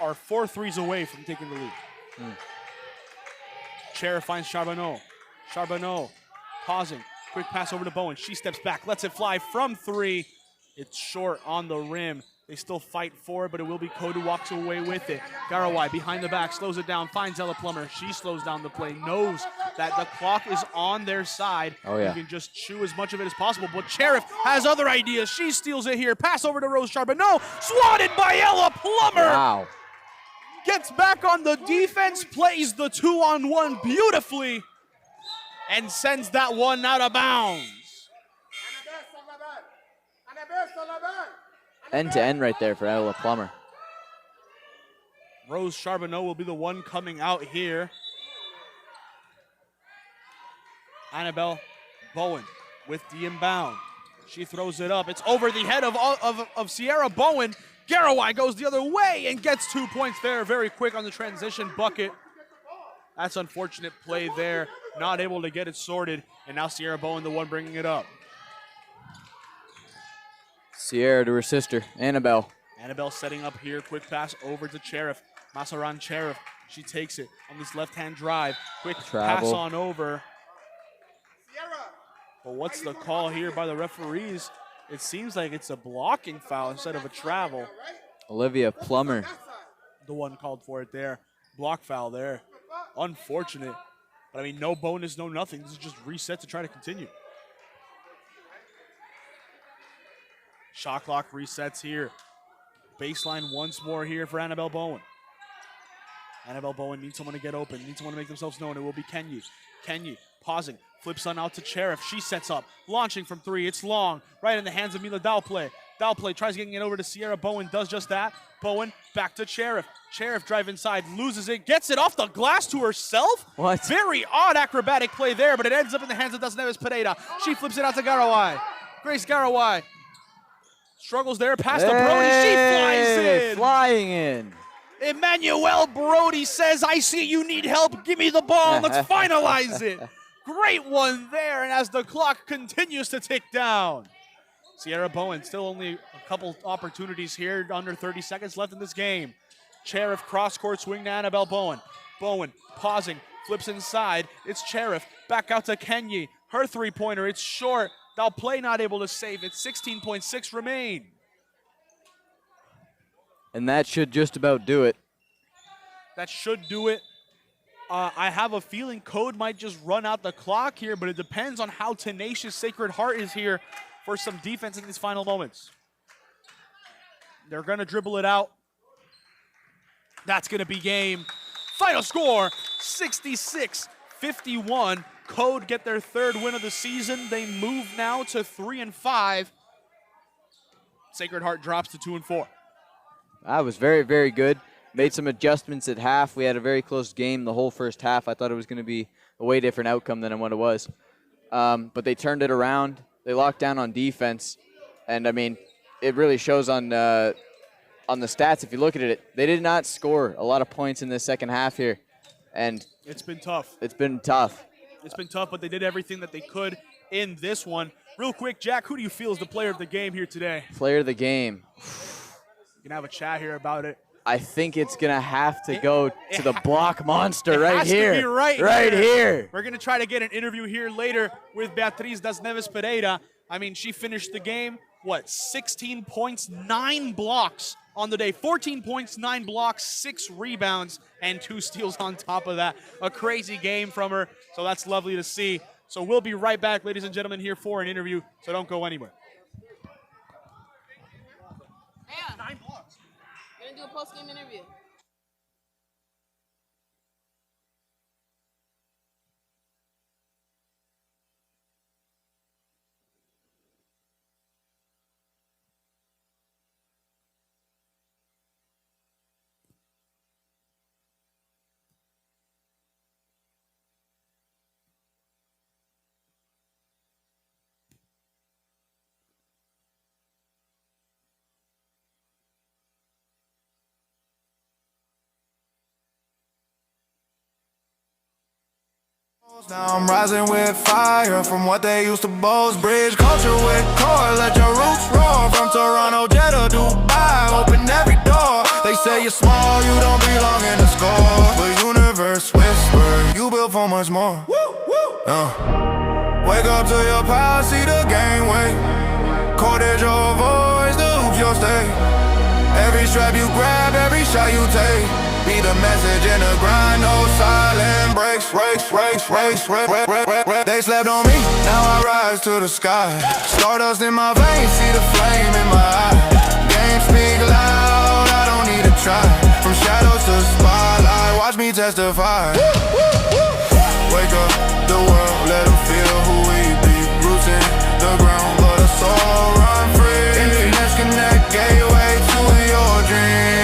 are 4 threes away from taking the lead. Sheriff finds Charbonneau. Charbonneau pausing. Quick pass over to Bowen. She steps back, lets it fly from 3. It's short on the rim. They still fight for it, but it will be C.O.D.E who walks away with it. Garawai behind the back, slows it down, finds Ella Plummer. She slows down the play, knows that the clock is on their side. Oh, yeah. You can just chew as much of it as possible, but Sheriff has other ideas. She steals it here. Pass over to Rose Charbonneau. Swatted by Ella Plummer. Wow. Gets back on the defense, plays the 2-on-1 beautifully, and sends that one out of bounds. End to end right there for Ella Plummer. Rose Charbonneau will be the one coming out here. Annabelle Bowen with the inbound. She throws it up. It's over the head of Sierra Bowen. Garawai goes the other way and gets 2 points there very quick on the transition bucket. That's unfortunate play there. Not able to get it sorted. And now Sierra Bowen the one bringing it up. Sierra to her sister, Annabelle. Annabelle setting up here. Quick pass over to Sheriff. Masaran Sheriff. She takes it on this left-hand drive. Quick pass on over. But what's the call here by the referees? It seems like it's a blocking foul instead of a travel. Olivia Plummer. The one called for it there. Block foul there. Unfortunate. But I mean, no bonus, no nothing. This is just reset to try to continue. Shot clock resets here. Baseline once more here for Annabelle Bowen. Annabelle Bowen needs someone to get open, needs someone to make themselves known. It will be Kenyi. Kenyi pausing, flips on out to Sheriff. She sets up, launching from 3. It's long, right in the hands of Mila Dalplay. Dalplay tries getting it over to Sierra Bowen, does just that. Bowen back to Sheriff. Sheriff drive inside, loses it, gets it off the glass to herself. What? Very odd acrobatic play there, but it ends up in the hands of Dasneves Pereira. She flips it out to Garawai. Grace Garawai. Struggles there, pass to Brody, she flies in. Flying in. Emmanuel Brody says, I see you need help, give me the ball, let's finalize it. Great one there, and as the clock continues to tick down. Sierra Bowen still only a couple opportunities here, under 30 seconds left in this game. Cherif cross-court swing to Annabelle Bowen. Bowen pausing, flips inside. It's Cherif, back out to Kenyi. Her three-pointer, it's short. Dalplay not able to save it. 16.6 remain. And that should just about do it. That should do it. I have a feeling C.O.D.E might just run out the clock here, but it depends on how tenacious Sacred Heart is here for some defense in these final moments. They're going to dribble it out. That's going to be game. Final score, 66-51. C.O.D.E get their third win of the season. They move now to 3-5. Sacred Heart drops to 2-4. That was very, very good. Made some adjustments at half. We had a very close game the whole first half. I thought it was going to be a way different outcome than what it was. But they turned it around. They locked down on defense. And, I mean, it really shows on the stats. If you look at it, they did not score a lot of points in the second half here. And it's been tough. It's been tough. It's been tough, but they did everything that they could in this one. Real quick, Jack, who do you feel is the player of the game here today? Player of the game. We can have a chat here about it. I think it's going to have to go to the block monster it right has here. To be right here. We're going to try to get an interview here later with Beatriz das Neves Pereira. I mean, she finished the game, 16 points, 9 blocks on the day. 14 points, 9 blocks, 6 rebounds, and 2 steals on top of that. A crazy game from her, so that's lovely to see. So we'll be right back, ladies and gentlemen, here for an interview, so don't go anywhere. Yeah. 9 blocks. We're going to do a post-game interview. Now I'm rising with fire from what they used to boast. Bridge culture with core, let your roots roar. From Toronto, Jeddah, Dubai, open every door. They say you're small, you don't belong in the score. But universe whisper, you built for much more. Wake up to your power, see the game wait. Cordage your voice, the hoops your state. Every strap you grab, every shot you take. Be the message in the grind, no silent breaks. They slept on me, now I rise to the sky. Stardust in my veins, see the flame in my eye. Game speak loud, I don't need to try. From shadows to spotlight, watch me testify. Wake up the world, let them feel who we be. Roots in the ground, but a soul run free. Internet's connect, gateway to your dreams.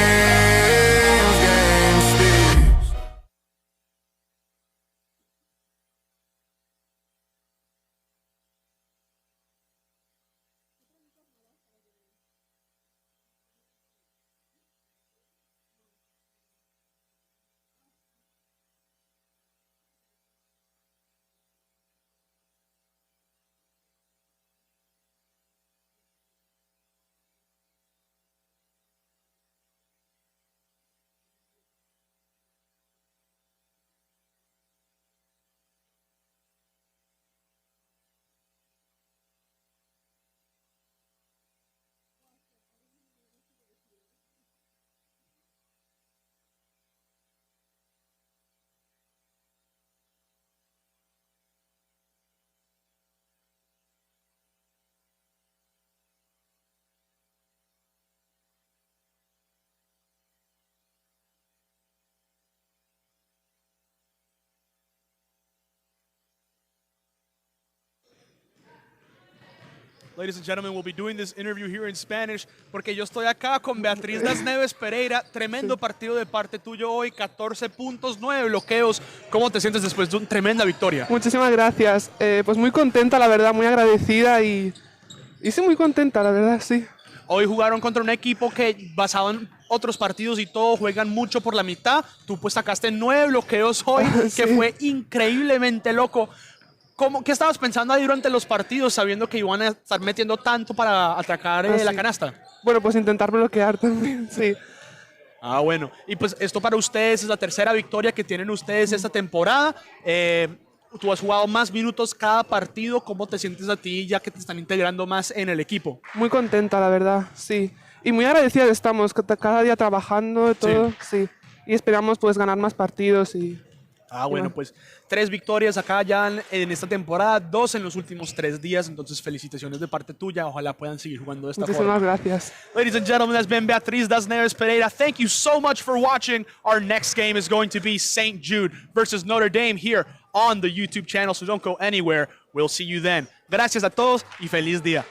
Ladies and gentlemen, we'll be doing this interview here in Spanish porque yo estoy acá con Beatriz das Neves Pereira. Tremendo partido de parte tuyo hoy, 14 puntos, 9 bloqueos. ¿Cómo te sientes después de una tremenda victoria? Muchísimas gracias. Pues muy contenta, la verdad, muy agradecida y sí, muy contenta, la verdad, sí. Hoy jugaron contra un equipo que, basado en otros partidos y todo, juegan mucho por la mitad. Tú pues sacaste 9 bloqueos hoy, que fue increíblemente loco. ¿Qué estabas pensando ahí durante los partidos, sabiendo que iban a estar metiendo tanto para atacar la canasta? Bueno, pues intentar bloquear también, sí. Ah, bueno. Y pues esto para ustedes es la tercera victoria que tienen ustedes esta temporada. Tú has jugado más minutos cada partido. ¿Cómo te sientes a ti ya que te están integrando más en el equipo? Muy contenta, la verdad, sí. Y muy agradecida que estamos cada día trabajando y todo, sí. Y esperamos pues ganar más partidos y... Ah, bueno, pues 3 victorias acá ya en esta temporada, 2 en los últimos 3 días, entonces felicitaciones de parte tuya, ojalá puedan seguir jugando de esta forma. Muchísimas gracias. Ladies and gentlemen, that's been Beatriz das Neves Pereira. Thank you so much for watching. Our next game is going to be St. Jude versus Notre Dame here on the YouTube channel, so don't go anywhere. We'll see you then. Gracias a todos y feliz día.